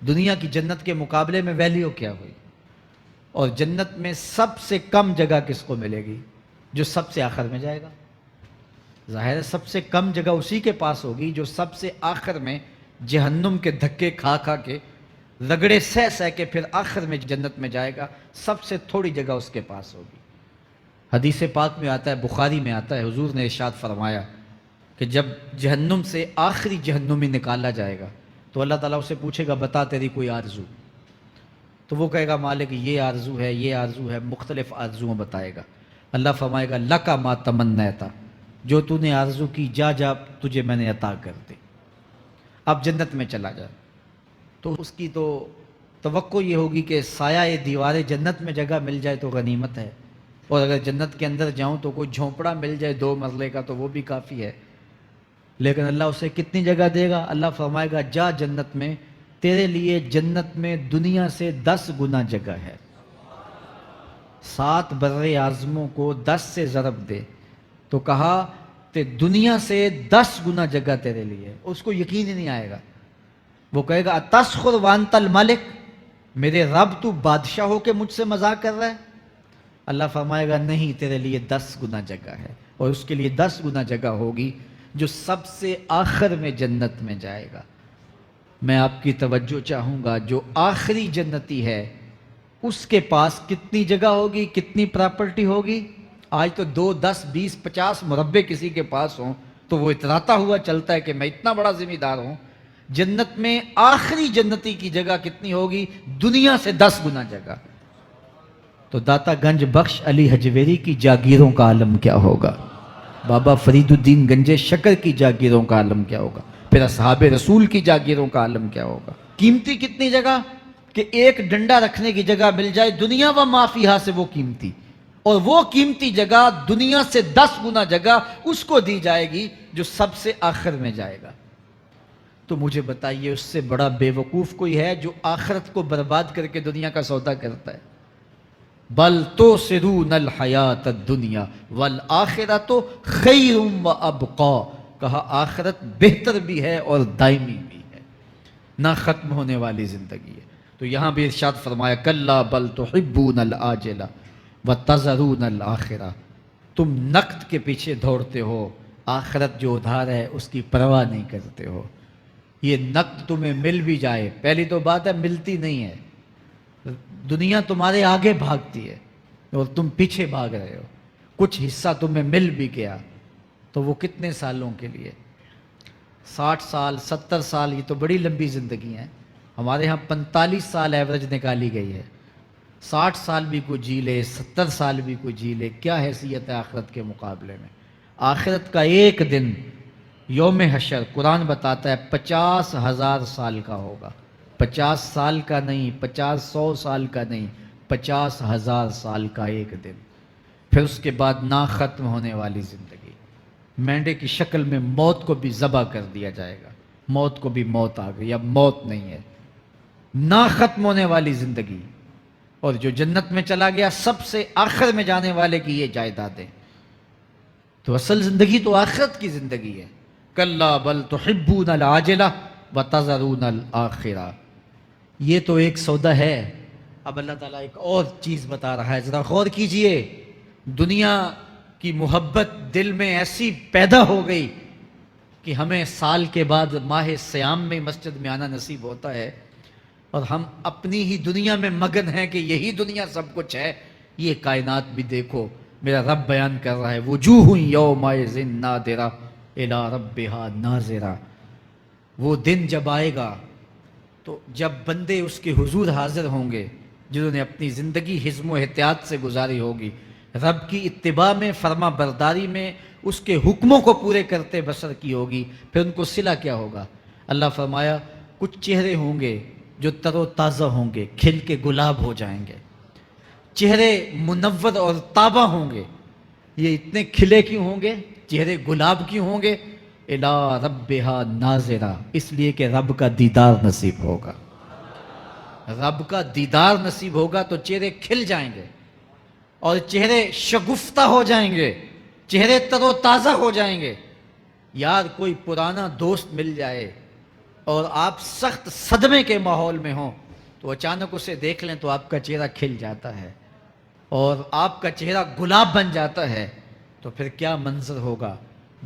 Speaker 1: دنیا کی جنت کے مقابلے میں ویلیو کیا ہوئی؟ اور جنت میں سب سے کم جگہ کس کو ملے گی؟ جو سب سے آخر میں جائے گا۔ ظاہر ہے سب سے کم جگہ اسی کے پاس ہوگی جو سب سے آخر میں جہنم کے دھکے کھا کھا کے، رگڑے سہ سہ کے پھر آخر میں جنت میں جائے گا، سب سے تھوڑی جگہ اس کے پاس ہوگی۔ حدیث پاک میں آتا ہے، بخاری میں آتا ہے، حضور نے ارشاد فرمایا کہ جب جہنم سے آخری جہنمی نکالا جائے گا تو اللہ تعالیٰ اسے پوچھے گا بتا تیری کوئی آرزو؟ تو وہ کہے گا مالک یہ آرزو ہے، یہ آرزو ہے، مختلف آرزوؤں بتائے گا۔ اللہ فرمائے گا لکا ما تمنیتا، جو تو نے آرزو کی جا جا تجھے میں نے عطا کر دی، اب جنت میں چلا جا۔ تو اس کی تو توقع یہ ہوگی کہ سایہ دیوار جنت میں جگہ مل جائے تو غنیمت ہے، اور اگر جنت کے اندر جاؤں تو کوئی جھونپڑا مل جائے 2 مرلے کا تو وہ بھی کافی ہے۔ لیکن اللہ اسے کتنی جگہ دے گا؟ اللہ فرمائے گا جا جنت میں، تیرے لیے جنت میں دنیا سے 10 گنا جگہ ہے۔ 7 بر اعظموں کو 10 سے ضرب دے تو کہا کہ دنیا سے 10 گنا جگہ تیرے لیے، اس کو یقین ہی نہیں آئے گا۔ وہ کہے گا اتسخر وانت الملک، میرے رب تو بادشاہ ہو کے مجھ سے مذاق کر رہا ہے؟ اللہ فرمائے گا نہیں، تیرے لیے 10 گنا جگہ ہے، اور اس کے لیے 10 گنا جگہ ہوگی جو سب سے آخر میں جنت میں جائے گا۔ میں آپ کی توجہ چاہوں گا، جو آخری جنتی ہے اس کے پاس کتنی جگہ ہوگی، کتنی پراپرٹی ہوگی؟ آج تو 2 10 20 50 مربع کسی کے پاس ہوں تو وہ اتراتا ہوا چلتا ہے کہ میں اتنا بڑا ذمہ دار ہوں۔ جنت میں آخری جنتی کی جگہ کتنی ہوگی؟ دنیا سے 10 گنا جگہ۔ تو داتا گنج بخش علی حجویری کی جاگیروں کا عالم کیا ہوگا؟ بابا فرید الدین گنجے شکر کی جاگیروں کا عالم کیا ہوگا؟ پھر اصحاب رسول کی جاگیروں کا عالم کیا ہوگا؟ قیمتی کتنی جگہ کہ ایک ڈنڈا رکھنے کی جگہ مل جائے، دنیا و ما فیہا سے وہ قیمتی، اور وہ قیمتی جگہ دنیا سے 10 گنا جگہ اس کو دی جائے گی جو سب سے آخر میں جائے گا۔ تو مجھے بتائیے اس سے بڑا بے وقوف کوئی ہے جو آخرت کو برباد کر کے دنیا کا سودا کرتا ہے؟ بل تؤثرون الحیات الدنیا والآخرۃ خیر وابقی، کہا آخرت بہتر بھی ہے اور دائمی بھی ہے، نہ ختم ہونے والی زندگی ہے۔ تو یہاں بھی ارشاد فرمایا کلا بل تحبون العاجلہ وتذرون الآخرہ، تم نقد کے پیچھے دوڑتے ہو، آخرت جو ادھار ہے اس کی پرواہ نہیں کرتے ہو۔ یہ نقد تمہیں مل بھی جائے، پہلی تو بات ہے ملتی نہیں ہے، دنیا تمہارے آگے بھاگتی ہے اور تم پیچھے بھاگ رہے ہو۔ کچھ حصہ تمہیں مل بھی گیا تو وہ کتنے سالوں کے لیے؟ 60 سال 70 سال، یہ تو بڑی لمبی زندگی ہیں۔ ہمارے ہاں 45 سال ایوریج نکالی گئی ہے۔ 60 سال بھی کوئی جی لے، 70 سال بھی کوئی جی لے، کیا حیثیت ہے آخرت کے مقابلے میں؟ آخرت کا ایک دن یوم حشر قرآن بتاتا ہے 50,000 سال کا ہوگا۔ 50 سال کا نہیں، 50 100 سال کا نہیں، 50,000 سال کا ایک دن۔ پھر اس کے بعد نا ختم ہونے والی زندگی، مینڈے کی شکل میں موت کو بھی ذبح کر دیا جائے گا، موت کو بھی موت آ گئی، اب موت نہیں ہے، نا ختم ہونے والی زندگی۔ اور جو جنت میں چلا گیا سب سے آخر میں جانے والے کی یہ جائیدادیں، تو اصل زندگی تو آخرت کی زندگی ہے۔ کلا بل تحبون العاجلہ وتذرون الآخرہ، یہ تو ایک سودا ہے۔ اب اللہ تعالیٰ ایک اور چیز بتا رہا ہے، ذرا غور کیجئے۔ دنیا کی محبت دل میں ایسی پیدا ہو گئی کہ ہمیں سال کے بعد ماہ سیام میں مسجد میں آنا نصیب ہوتا ہے، اور ہم اپنی ہی دنیا میں مگن ہیں کہ یہی دنیا سب کچھ ہے۔ یہ کائنات بھی دیکھو، میرا رب بیان کر رہا ہے، وجوہ یومئذ ناظرہ الی ربہا ناظرہ۔ وہ دن جب آئے گا تو جب بندے اس کے حضور حاضر ہوں گے، جنہوں نے اپنی زندگی حزم و احتیاط سے گزاری ہوگی، رب کی اتباع میں، فرما برداری میں، اس کے حکموں کو پورے کرتے بسر کی ہوگی، پھر ان کو صلہ کیا ہوگا؟ اللہ فرمایا کچھ چہرے ہوں گے جو تر و تازہ ہوں گے، کھل کے گلاب ہو جائیں گے، چہرے منور اور تابہ ہوں گے۔ یہ اتنے کھلے کیوں ہوں گے، چہرے گلاب کیوں ہوں گے؟ الی ربہا ناظرہ، اس لیے کہ رب کا دیدار نصیب ہوگا۔ رب کا دیدار نصیب ہوگا تو چہرے کھل جائیں گے، اور چہرے شگفتہ ہو جائیں گے، چہرے تر و تازہ ہو جائیں گے۔ یار کوئی پرانا دوست مل جائے اور آپ سخت صدمے کے ماحول میں ہوں تو اچانک اسے دیکھ لیں تو آپ کا چہرہ کھل جاتا ہے اور آپ کا چہرہ گلاب بن جاتا ہے، تو پھر کیا منظر ہوگا؟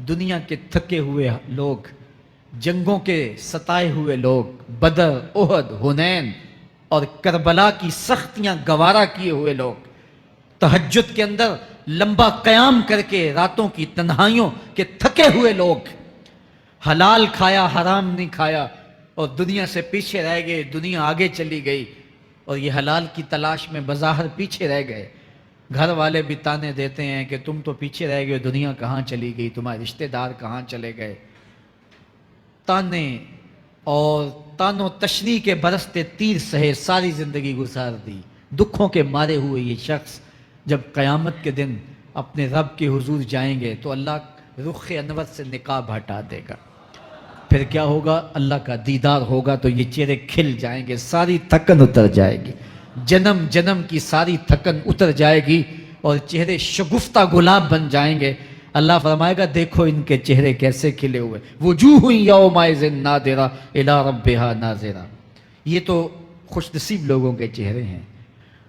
Speaker 1: دنیا کے تھکے ہوئے لوگ، جنگوں کے ستائے ہوئے لوگ، بدر، احد، حنین اور کربلا کی سختیاں گوارا کیے ہوئے لوگ، تہجد کے اندر لمبا قیام کر کے راتوں کی تنہائیوں کے تھکے ہوئے لوگ، حلال کھایا حرام نہیں کھایا اور دنیا سے پیچھے رہ گئے، دنیا آگے چلی گئی اور یہ حلال کی تلاش میں بظاہر پیچھے رہ گئے۔ گھر والے بھی تانے دیتے ہیں کہ تم تو پیچھے رہ گئے، دنیا کہاں چلی گئی، تمہارے رشتہ دار کہاں چلے گئے۔ تانے اور تانوں تشنی کے برستے تیر سہے ساری زندگی گزار دی، دکھوں کے مارے ہوئے یہ شخص جب قیامت کے دن اپنے رب کے حضور جائیں گے تو اللہ رخ انور سے نقاب ہٹا دے گا، پھر کیا ہوگا؟ اللہ کا دیدار ہوگا تو یہ چہرے کھل جائیں گے، ساری تھکن اتر جائے گی، جنم جنم کی ساری تھکن اتر جائے گی اور چہرے شگفتہ گلاب بن جائیں گے۔ اللہ فرمائے گا دیکھو ان کے چہرے کیسے کھلے ہوئے، وجوہ یومئذ ناظرہ الی ربہا ناظرہ۔ یہ تو خوش نصیب لوگوں کے چہرے ہیں۔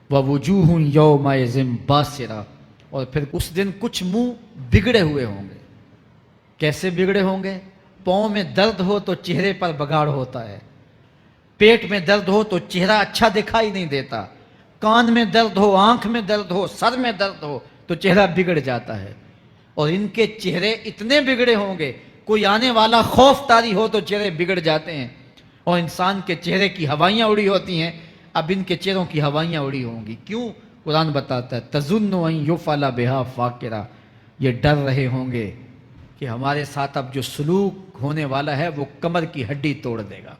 Speaker 1: ووجوہ یومئذ باسرہ، اور پھر اس دن کچھ منہ بگڑے ہوئے ہوں گے۔ کیسے بگڑے ہوں گے؟ پاؤں میں درد ہو تو چہرے پر بگاڑ ہوتا ہے، پیٹ میں درد ہو تو چہرہ اچھا دکھائی نہیں دیتا، کان میں درد ہو، آنکھ میں درد ہو، سر میں درد ہو تو چہرہ بگڑ جاتا ہے۔ اور ان کے چہرے اتنے بگڑے ہوں گے، کوئی آنے والا خوف طاری ہو تو چہرے بگڑ جاتے ہیں، اور انسان کے چہرے کی ہوائیاں اڑی ہوتی ہیں، اب ان کے چہروں کی ہوائیاں اڑی ہوں گی۔ کیوں؟ قرآن بتاتا ہے تظن ان یفعل بہا فاقرہ، یہ ڈر رہے ہوں گے کہ ہمارے ساتھ اب جو سلوک ہونے والا ہے وہ کمر کی ہڈی توڑ دے گا۔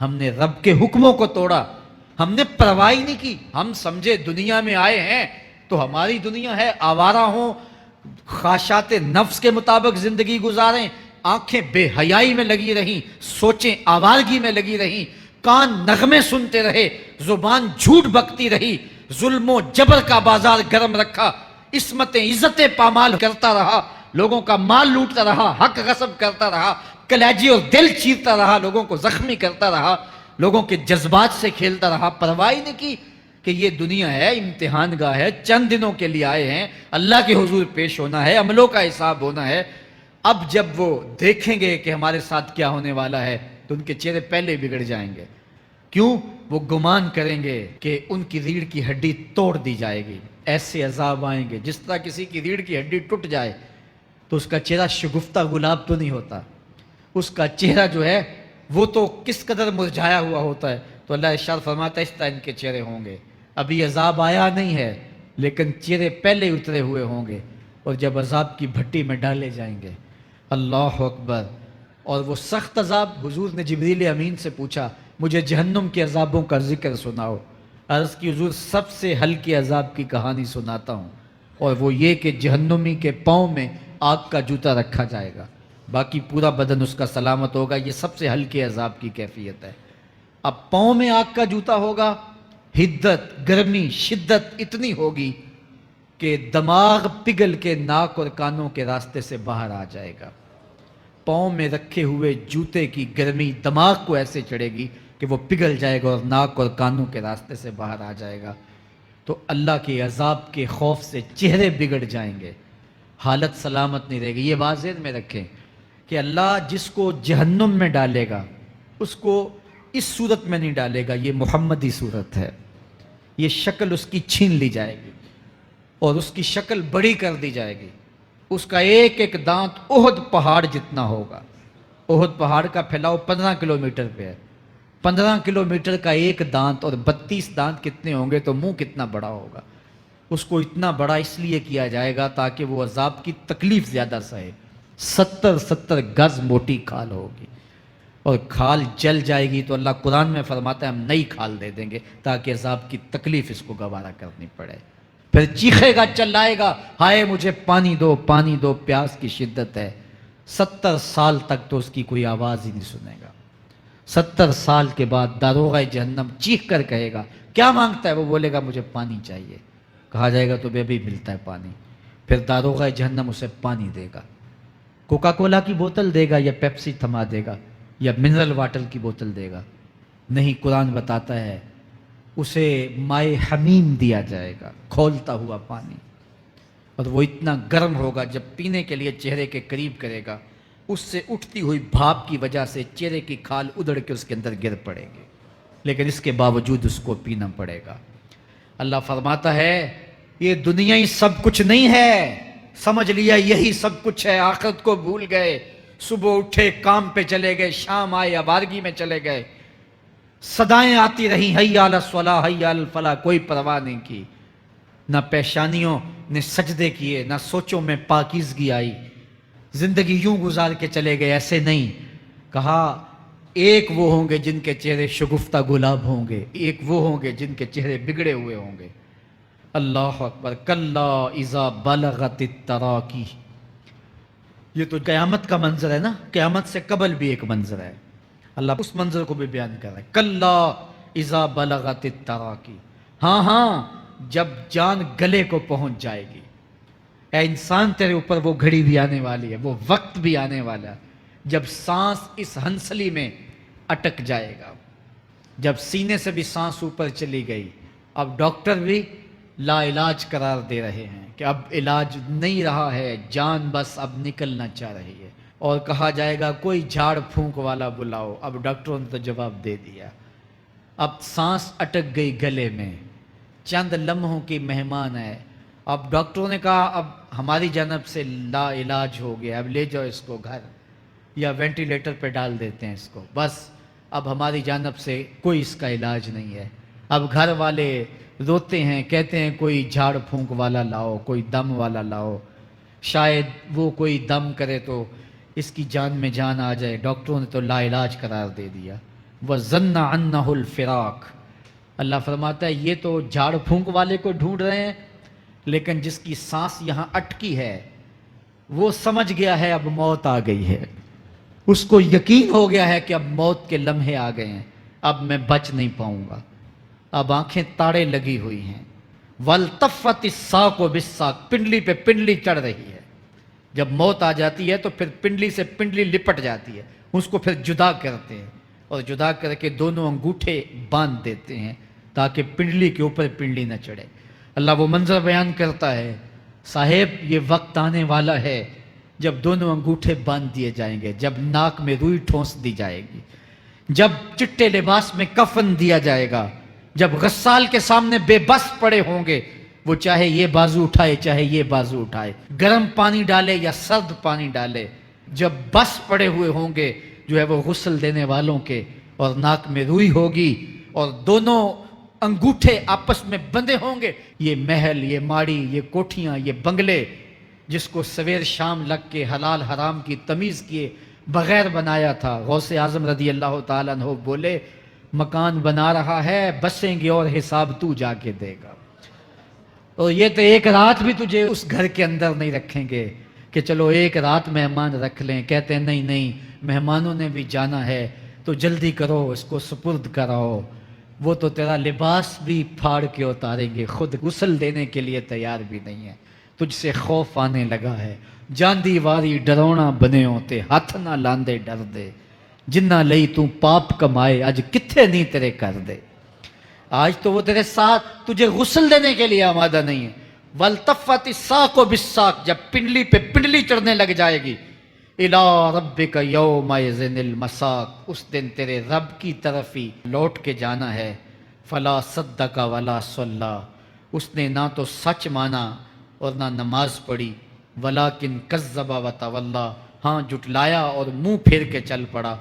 Speaker 1: ہم نے رب کے حکموں کو توڑا، ہم نے پرواہ نہیں کی، ہم سمجھے دنیا میں آئے ہیں تو ہماری دنیا ہے، آوارہ ہوں، خواہشات نفس کے مطابق زندگی گزاریں، آنکھیں بے حیائی میں لگی رہیں، سوچیں آوارگی میں لگی رہیں، کان نغمے سنتے رہے، زبان جھوٹ بکتی رہی، ظلم و جبر کا بازار گرم رکھا، عصمتیں عزتیں پامال کرتا رہا، لوگوں کا مال لوٹتا رہا، حق غصب کرتا رہا، کلیجی اور دل چیرتا رہا، لوگوں کو زخمی کرتا رہا، لوگوں کے جذبات سے کھیلتا رہا، پرواہ نہیں کی کہ یہ دنیا ہے، امتحان گاہ ہے، چند دنوں کے لیے آئے ہیں، اللہ کے حضور پیش ہونا ہے، عملوں کا حساب ہونا ہے۔ اب جب وہ دیکھیں گے کہ ہمارے ساتھ کیا ہونے والا ہے تو ان کے چہرے پہلے بگڑ جائیں گے۔ کیوں؟ وہ گمان کریں گے کہ ان کی ریڑھ کی ہڈی توڑ دی جائے گی، ایسے عذاب آئیں گے جس طرح کسی کی ریڑھ کی ہڈی ٹوٹ جائے تو اس کا چہرہ شگفتہ گلاب تو نہیں ہوتا، اس کا چہرہ جو ہے وہ تو کس قدر مرجھایا ہوا ہوتا ہے۔ تو اللہ ارشاد فرماتا ہے اس طرح ان کے چہرے ہوں گے، ابھی عذاب آیا نہیں ہے لیکن چہرے پہلے اترے ہوئے ہوں گے، اور جب عذاب کی بھٹی میں ڈالے جائیں گے، اللہ اکبر، اور وہ سخت عذاب، حضور نے جبریل امین سے پوچھا مجھے جہنم کے عذابوں کا ذکر سناؤ، عرض کی حضور سب سے ہلکے عذاب کی کہانی سناتا ہوں، اور وہ یہ کہ جہنمی کے پاؤں میں آگ کا جوتا رکھا جائے گا، باقی پورا بدن اس کا سلامت ہوگا۔ یہ سب سے ہلکے عذاب کی کیفیت ہے۔ اب پاؤں میں آگ کا جوتا ہوگا، حدت، گرمی، شدت اتنی ہوگی کہ دماغ پگھل کے ناک اور کانوں کے راستے سے باہر آ جائے گا۔ پاؤں میں رکھے ہوئے جوتے کی گرمی دماغ کو ایسے چڑھے گی کہ وہ پگھل جائے گا اور ناک اور کانوں کے راستے سے باہر آ جائے گا۔ تو اللہ کے عذاب کے خوف سے چہرے بگڑ جائیں گے، حالت سلامت نہیں رہے گی۔ یہ بات ذہن میں رکھیں کہ اللہ جس کو جہنم میں ڈالے گا اس کو اس صورت میں نہیں ڈالے گا، یہ محمدی صورت ہے، یہ شکل اس کی چھین لی جائے گی اور اس کی شکل بڑی کر دی جائے گی۔ اس کا ایک ایک دانت احد پہاڑ جتنا ہوگا۔ احد پہاڑ کا پھیلاؤ 15 کلومیٹر پہ ہے، 15 کلومیٹر کا ایک دانت اور 32 دانت کتنے ہوں گے تو منہ کتنا بڑا ہوگا۔ اس کو اتنا بڑا اس لیے کیا جائے گا تاکہ وہ عذاب کی تکلیف زیادہ سہے۔ 70 گز موٹی کھال ہوگی اور کھال جل جائے گی تو اللہ قرآن میں فرماتا ہے ہم نئی کھال دے دیں گے تاکہ عذاب کی تکلیف اس کو گوارا کرنی پڑے۔ پھر چیخے گا، چلائے گا، ہائے مجھے پانی دو، پانی دو، پیاس کی شدت ہے۔ 70 سال تک تو اس کی کوئی آواز ہی نہیں سنے گا۔ 70 سال کے بعد داروغہ جہنم چیخ کر کہے گا کیا مانگتا ہے؟ وہ بولے گا مجھے پانی چاہیے۔ کہا جائے گا تو بے بھی ملتا ہے پانی۔ پھر داروغہ جہنم اسے پانی دے گا، کوکا کولا کی بوتل دے گا یا پیپسی تھما دے گا یا منرل واٹر کی بوتل دے گا؟ نہیں، قرآن بتاتا ہے اسے مائے حمیم دیا جائے گا، کھولتا ہوا پانی، اور وہ اتنا گرم ہوگا جب پینے کے لیے چہرے کے قریب کرے گا اس سے اٹھتی ہوئی بھاپ کی وجہ سے چہرے کی کھال ادڑ کے اس کے اندر گر پڑے گی، لیکن اس کے باوجود اس کو پینا پڑے گا۔ اللہ فرماتا ہے یہ دنیا ہی سب کچھ نہیں ہے، سمجھ لیا یہی سب کچھ ہے، آخرت کو بھول گئے، صبح اٹھے کام پہ چلے گئے، شام آئے آوارگی میں چلے گئے، صدائیں آتی رہیں حی علی الصلاح حی علی الفلاح، کوئی پرواہ نہیں کی، نہ پیشانیوں نے سجدے کیے، نہ سوچوں میں پاکیزگی آئی، زندگی یوں گزار کے چلے گئے۔ ایسے نہیں، کہا ایک وہ ہوں گے جن کے چہرے شگفتہ گلاب ہوں گے، ایک وہ ہوں گے جن کے چہرے بگڑے ہوئے ہوں گے۔ اللہ اکبر، کلا اذا بلغت التراکی، یہ تو قیامت کا منظر ہے نا، قیامت سے قبل بھی ایک منظر ہے، اللہ اس منظر کو بھی بیان کر رہا ہے۔ کلا اذا بلغت التراکی، ہاں ہاں جب جان گلے کو پہنچ جائے گی، اے انسان تیرے اوپر وہ گھڑی بھی آنے والی ہے، وہ وقت بھی آنے والا ہے جب سانس اس ہنسلی میں اٹک جائے گا، جب سینے سے بھی سانس اوپر چلی گئی، اب ڈاکٹر بھی لا علاج قرار دے رہے ہیں کہ اب علاج نہیں رہا ہے، جان بس اب نکلنا چاہ رہی ہے، اور کہا جائے گا کوئی جھاڑ پھونک والا بلاؤ، اب ڈاکٹروں نے تو جواب دے دیا، اب سانس اٹک گئی گلے میں، چند لمحوں کی مہمان ہے، اب ڈاکٹروں نے کہا اب ہماری جانب سے لا علاج ہو گیا، اب لے جاؤ اس کو گھر یا وینٹیلیٹر پہ ڈال دیتے ہیں اس کو، بس اب ہماری جانب سے کوئی اس کا علاج نہیں ہے۔ اب گھر والے روتے ہیں، کہتے ہیں کوئی جھاڑ پھونک والا لاؤ، کوئی دم والا لاؤ، شاید وہ کوئی دم کرے تو اس کی جان میں جان آ جائے، ڈاکٹروں نے تو لا علاج قرار دے دیا۔ وَظَنَّ عَنَّهُ الْفِرَاقُ، اللہ فرماتا ہے یہ تو جھاڑ پھونک والے کو ڈھونڈ رہے ہیں، لیکن جس کی سانس یہاں اٹکی ہے وہ سمجھ گیا ہے اب موت آ گئی ہے، اس کو یقین ہو گیا ہے کہ اب موت کے لمحے آ گئے ہیں، اب میں بچ نہیں پاؤں گا، اب آنکھیں تاڑے لگی ہوئی ہیں۔ وَالْتَفَّتِ السَّاقُ بِالسَّاقِ، پنڈلی پہ پنڈلی چڑھ رہی ہے، جب موت آ جاتی ہے تو پھر پنڈلی سے پنڈلی لپٹ جاتی ہے، اس کو پھر جدا کرتے ہیں اور جدا کر کے دونوں انگوٹھے باندھ دیتے ہیں تاکہ پنڈلی کے اوپر پنڈلی نہ چڑھے۔ اللہ وہ منظر بیان کرتا ہے صاحب یہ وقت آنے والا ہے جب دونوں انگوٹھے باندھ دیے جائیں گے، جب ناک میں روئی ٹھونس دی جائے گی، جب چٹے لباس میں کفن دیا جائے گا، جب غسال کے سامنے بے بس پڑے ہوں گے، وہ چاہے یہ بازو اٹھائے چاہے یہ بازو اٹھائے، گرم پانی ڈالے یا سرد پانی ڈالے، جب بس پڑے ہوئے ہوں گے جو ہے وہ غسل دینے والوں کے، اور ناک میں روئی ہوگی اور دونوں انگوٹھے آپس میں بندھے ہوں گے، یہ محل، یہ ماڑی، یہ کوٹھیاں، یہ بنگلے جس کو سویر شام لگ کے حلال حرام کی تمیز کیے بغیر بنایا تھا، غوث اعظم رضی اللہ تعالیٰ عنہ بولے مکان بنا رہا ہے بسیں گے اور حساب تو جا کے دے گا۔ اور یہ تو ایک رات بھی تجھے اس گھر کے اندر نہیں رکھیں گے کہ چلو ایک رات مہمان رکھ لیں. کہتے ہیں نہیں نہیں، مہمانوں نے بھی جانا ہے تو جلدی کرو، اس کو سپرد کراؤ. وہ تو تیرا لباس بھی پھاڑ کے اتاریں گے، خود غسل دینے کے لیے تیار بھی نہیں ہے. تجھ سے خوف آنے لگا ہے. جاندی واری ڈرونا بنے ہوتے، ہاتھ نہ لاندے ڈر دے. جنہ لئی تو پاپ کمائے، اج کتھے نہیں تیرے کر دے. آج تو وہ تیرے ساتھ تجھے غسل دینے کے لیے آمادہ نہیں ہے. وَالْتَفَّتِ السَّاقُ بِالسَّاقِ، جب پنڈلی پہ پنڈلی چڑھنے لگ جائے گی. إِلَىٰ رَبِّكَ يَوْمَئِذٍ الْمَسَاقُ، اس دن تیرے رب کی طرف ہی لوٹ کے جانا ہے. فَلَا صَدَّقَ وَلَا صَلَّىٰ، اس نے نہ تو سچ مانا اور نہ نماز پڑھی. وَلَٰكِنْ كَذَّبَ وَتَوَلَّىٰ، ہاں جھٹلایا اور منہ پھیر کے چل پڑا.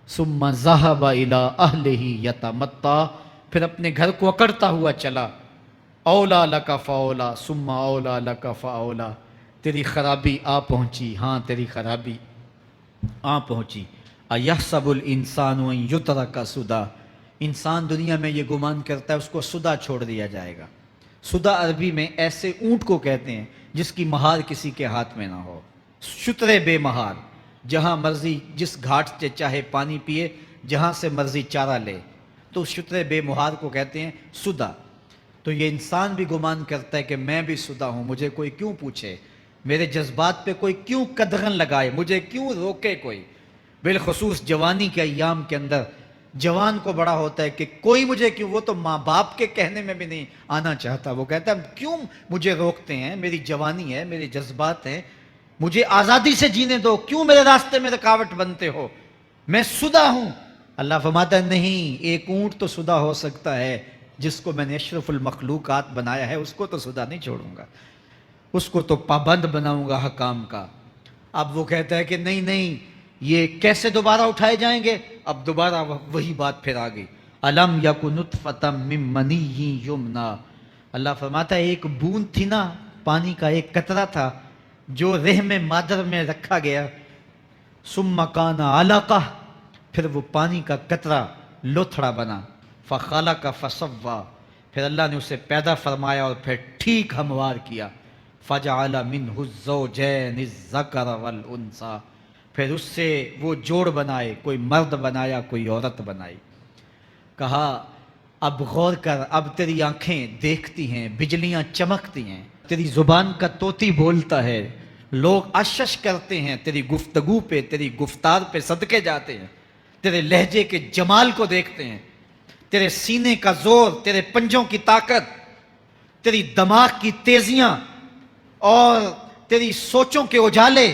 Speaker 1: ثُمَّ ذَهَبَ إِلَىٰ أَهْلِهِ يَتَمَطَّىٰ، پھر اپنے گھر کو اکڑتا ہوا چلا. اولا لک فاولا ثم اولا لک فاولا، تیری خرابی آ پہنچی، ہاں تیری خرابی آ پہنچی. ایحسب الانسان ان یترک سدی، انسان دنیا میں یہ گمان کرتا ہے اس کو سدا چھوڑ دیا جائے گا. سدا عربی میں ایسے اونٹ کو کہتے ہیں جس کی مہار کسی کے ہاتھ میں نہ ہو. شترے بے مہار، جہاں مرضی جس گھاٹ سے چاہے پانی پیے، جہاں سے مرضی چارہ لے، تو شترے بے مہار کو کہتے ہیں سدا. تو یہ انسان بھی گمان کرتا ہے کہ میں بھی سدا ہوں، مجھے کوئی کیوں پوچھے، میرے جذبات پہ کوئی کیوں قدغن لگائے، مجھے کیوں روکے کوئی. بالخصوص جوانی کے ایام کے اندر جوان کو بڑا ہوتا ہے کہ کوئی مجھے کیوں، وہ تو ماں باپ کے کہنے میں بھی نہیں آنا چاہتا. وہ کہتا ہے کیوں مجھے روکتے ہیں، میری جوانی ہے، میرے جذبات ہیں، مجھے آزادی سے جینے دو، کیوں میرے راستے میں رکاوٹ بنتے ہو، میں سدا ہوں. اللہ فرماتا ہے نہیں، ایک اونٹ تو سدا ہو سکتا ہے، جس کو میں نے اشرف المخلوقات بنایا ہے اس کو تو سدا نہیں چھوڑوں گا، اس کو تو پابند بناؤں گا حکام کا. اب وہ کہتا ہے کہ نہیں نہیں، یہ کیسے دوبارہ اٹھائے جائیں گے. اب دوبارہ وہی بات پھر آ گئی. الم یک نطفۃ من منی یمنی، اللہ فرماتا ہے ایک بوند تھی نا، پانی کا ایک قطرہ تھا جو رحم مادر میں رکھا گیا. ثم کان علقہ، پھر وہ پانی کا قطرہ لوتھڑا بنا. فخلق فسویٰ، پھر اللہ نے اسے پیدا فرمایا اور پھر ٹھیک ہموار کیا. فجعل منہ الزوجین الذکر والانثیٰ، پھر اس سے وہ جوڑ بنائے، کوئی مرد بنایا کوئی عورت بنائی. کہا اب غور کر، اب تیری آنکھیں دیکھتی ہیں، بجلیاں چمکتی ہیں، تیری زبان کا طوطی بولتا ہے، لوگ اشش کرتے ہیں تیری گفتگو پہ، تیری گفتار پہ صدقے جاتے ہیں، تیرے لہجے کے جمال کو دیکھتے ہیں، تیرے سینے کا زور، تیرے پنجوں کی طاقت، تیری دماغ کی تیزیاں اور تیری سوچوں کے اجالے،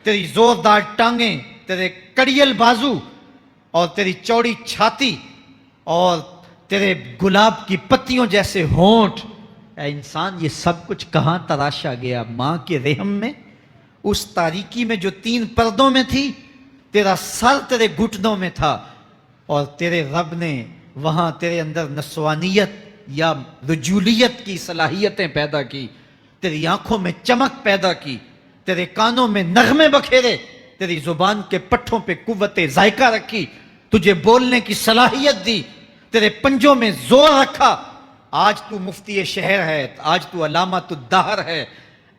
Speaker 1: تیری زوردار ٹانگیں، تیرے کڑیل بازو اور تیری چوڑی چھاتی اور تیرے گلاب کی پتیوں جیسے ہونٹ. اے انسان، یہ سب کچھ کہاں تراشا گیا؟ ماں کے رحم میں، اس تاریکی میں جو 3 پردوں میں تھی. تیرا سر تیرے گھٹنوں میں تھا اور تیرے رب نے وہاں تیرے اندر نسوانیت یا رجولیت کی صلاحیتیں پیدا کی، تیری آنکھوں میں چمک پیدا کی، تیرے کانوں میں نغمے بکھیرے، تیری زبان کے پٹھوں پہ قوت ذائقہ رکھی، تجھے بولنے کی صلاحیت دی، تیرے پنجوں میں زور رکھا. آج تو مفتی شہر ہے، آج تو علامۃ الدہر ہے،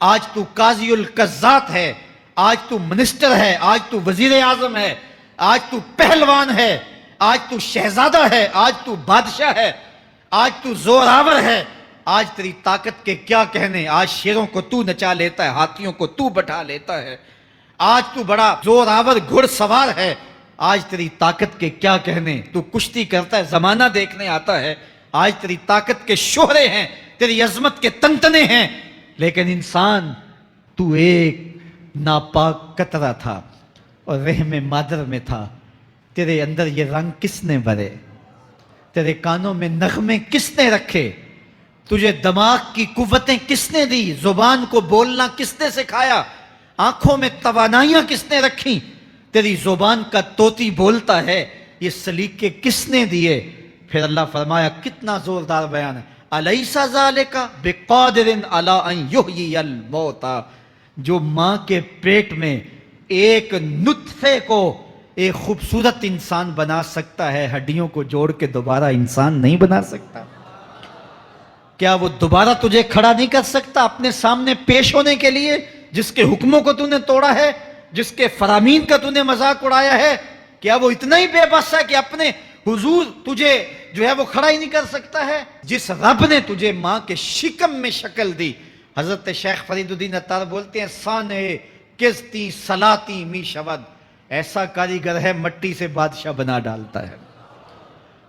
Speaker 1: آج تو قاضی القضات ہے، آج تو منسٹر ہے، آج تو وزیر اعظم ہے، آج تو پہلوان ہے، آج تو شہزادہ ہے، آج تو بادشاہ ہے، آج تو زوراور ہے. آج تیری طاقت کے کیا کہنے، آج شیروں کو تو نچا لیتا ہے، ہاتھیوں کو تو بٹھا لیتا ہے، آج تو بڑا زوراور گھڑ سوار ہے. آج تیری طاقت کے کیا کہنے، تو کشتی کرتا ہے، زمانہ دیکھنے آتا ہے. آج تیری طاقت کے شہرے ہیں، تیری عظمت کے تنتنے ہیں. لیکن انسان، تو ایک ناپاک قطرہ تھا اور رحم مادر میں تھا. تیرے اندر یہ رنگ کس نے بھرے؟ تیرے کانوں میں نغمے کس نے رکھے؟ تجھے دماغ کی قوتیں کس نے دی؟ زبان کو بولنا کس نے سکھایا؟ آنکھوں میں توانائیاں کس نے رکھیں؟ تیری زبان کا طوطی بولتا ہے، یہ سلیقے کس نے دیے؟ پھر اللہ فرمایا، کتنا زوردار بیان ہے، الیس ذالک بقادر علی ان یحیی الموتیٰ، جو ماں کے پیٹ میں ایک نطفے کو ایک خوبصورت انسان بنا سکتا ہے، ہڈیوں کو جوڑ کے دوبارہ انسان نہیں بنا سکتا؟ کیا وہ دوبارہ تجھے کھڑا نہیں کر سکتا اپنے سامنے پیش ہونے کے لیے، جس کے حکموں کو تو نے توڑا ہے، جس کے فرامین کا تو نے مذاق اڑایا ہے؟ کیا وہ اتنا ہی بے بس ہے کہ اپنے حضور تجھے جو ہے وہ کھڑا ہی نہیں کر سکتا ہے؟ جس رب نے تجھے ماں کے شکم میں شکل دی، حضرت شیخ فرید الدین عطار بولتے ہیں سانے کستی سلاتی می شود، ایسا کاریگر ہے مٹی سے بادشاہ بنا ڈالتا ہے۔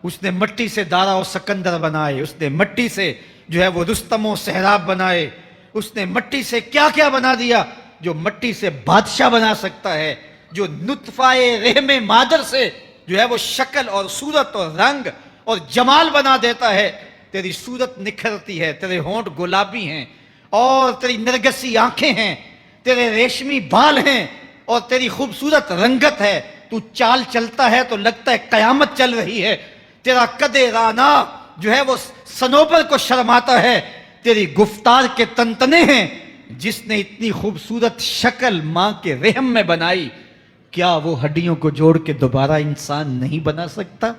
Speaker 1: اس نے مٹی سے دارا و سکندر بنائے، اس نے مٹی سے جو ہے وہ رستم و سہراب بنائے، اس نے مٹی سے کیا کیا بنا دیا جو مٹی سے بادشاہ بنا سکتا ہے، جو نطفہ رحم مادر سے جو ہے وہ شکل اور صورت اور رنگ اور جمال بنا دیتا ہے۔ تیری صورت نکھرتی ہے، تیرے ہونٹ گلابی ہیں اور تیری نرگسی آنکھیں ہیں، تیرے ریشمی بال ہیں اور تیری خوبصورت رنگت ہے، تو چال چلتا ہے تو لگتا ہے قیامت چل رہی ہے، تیرا قد رانا جو ہے وہ صنوبر کو شرماتا ہے، تیری گفتار کے تنتنے ہیں۔ جس نے اتنی خوبصورت شکل ماں کے رحم میں بنائی، کیا وہ ہڈیوں کو جوڑ کے دوبارہ انسان نہیں بنا سکتا؟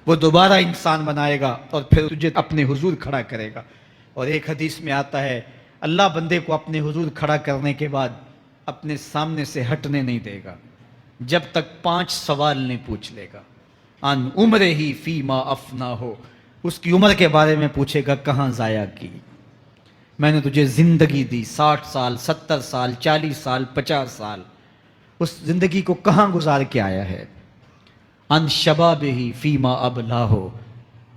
Speaker 1: وہ دوبارہ انسان بنائے گا اور پھر تجھے اپنے حضور کھڑا کرے گا۔ اور ایک حدیث میں آتا ہے اللہ بندے کو اپنے حضور کھڑا کرنے کے بعد اپنے سامنے سے ہٹنے نہیں دے گا جب تک 5 سوال نہیں پوچھ لے گا۔ ان عمر ہی فیما افنا ہو، اس کی عمر کے بارے میں پوچھے گا کہاں ضائع کی؟ میں نے تجھے زندگی دی 60 سال 70 سال 40 سال 50 سال، اس زندگی کو کہاں گزار کے آیا ہے؟ ان شباب ہی فیما ابلا ہو،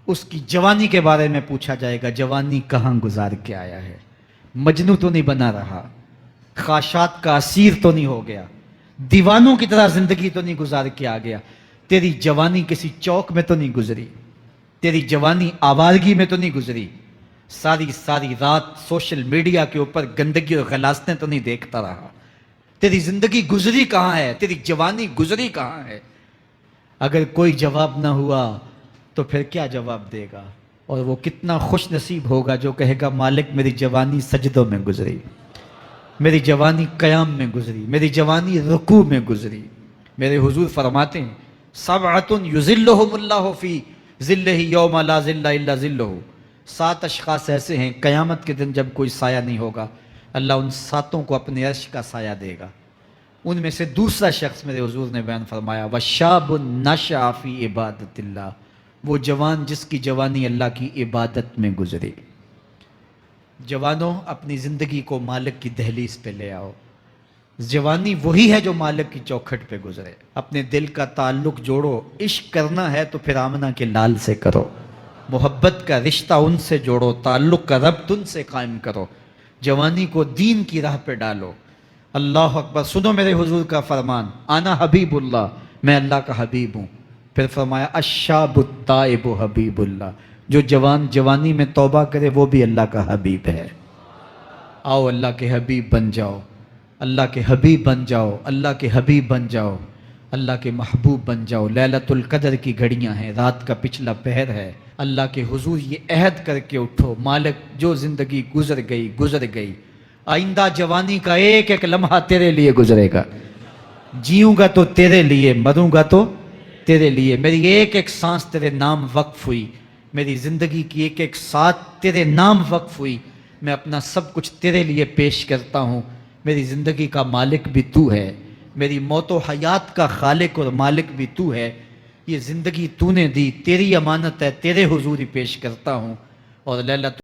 Speaker 1: اس کی جوانی کے بارے میں پوچھا جائے گا جوانی کہاں گزار کے آیا ہے؟ مجنوں تو نہیں بنا رہا، خواہشات کا اسیر تو نہیں ہو گیا، دیوانوں کی طرح زندگی تو نہیں گزار کے آ گیا؟ تیری جوانی کسی چوک میں تو نہیں گزری، تیری جوانی آوارگی میں تو نہیں گزری، ساری رات سوشل میڈیا کے اوپر گندگی اور غلاظتیں تو نہیں دیکھتا رہا؟ تیری زندگی گزری کہاں ہے؟ تیری جوانی گزری کہاں ہے؟ اگر کوئی جواب نہ ہوا تو پھر کیا جواب دے گا؟ اور وہ کتنا خوش نصیب ہوگا جو کہے گا مالک میری جوانی سجدوں میں گزری، میری جوانی قیام میں گزری، میری جوانی رکوع میں گزری۔ میرے حضور فرماتے ہیں سبعۃ یظلھم اللہ فی ظلہ یوم لا ظل الا ظلہ، 7 اشخاص ایسے ہیں قیامت کے دن جب کوئی سایہ نہیں ہوگا، اللہ ان 7 کو اپنے عرش کا سایہ دے گا۔ ان میں سے دوسرا شخص میرے حضور نے بیان فرمایا وشاب نشأ فی عبادت اللہ، وہ جوان جس کی جوانی اللہ کی عبادت میں گزری۔ جوانوں اپنی زندگی کو مالک کی دہلیز پہ لے آؤ، جوانی وہی ہے جو مالک کی چوکھٹ پہ گزرے۔ اپنے دل کا تعلق جوڑو، عشق کرنا ہے تو پھر آمنہ کے لال سے کرو، محبت کا رشتہ ان سے جوڑو، تعلق کا ربط ان سے قائم کرو، جوانی کو دین کی راہ پہ ڈالو۔ اللہ اکبر، سنو میرے حضور کا فرمان انا حبیب اللہ، میں اللہ کا حبیب ہوں۔ پھر فرمایا الشاب التائب حبیب اللہ، جو جوان جوانی میں توبہ کرے وہ بھی اللہ کا حبیب ہے۔ آؤ اللہ کے حبیب بن جاؤ، اللہ کے حبیب بن جاؤ، اللہ کے حبیب بن جاؤ، اللہ کے محبوب بن جاؤ۔ لیلۃ القدر کی گھڑیاں ہیں، رات کا پچھلا پہر ہے، اللہ کے حضور یہ عہد کر کے اٹھو مالک جو زندگی گزر گئی، آئندہ جوانی کا ایک ایک لمحہ تیرے لیے گزرے گا، جیوں گا تو تیرے لیے، مروں گا تو تیرے لیے، میری ایک ایک سانس تیرے نام وقف ہوئی، میری زندگی کی ایک ایک ساتھ تیرے نام وقف ہوئی، میں اپنا سب کچھ تیرے لیے پیش کرتا ہوں۔ میری زندگی کا مالک بھی تو ہے، میری موت و حیات کا خالق اور مالک بھی تو ہے، یہ زندگی تو نے دی، تیری امانت ہے، تیرے حضور ہی پیش کرتا ہوں۔ اور لیلۃ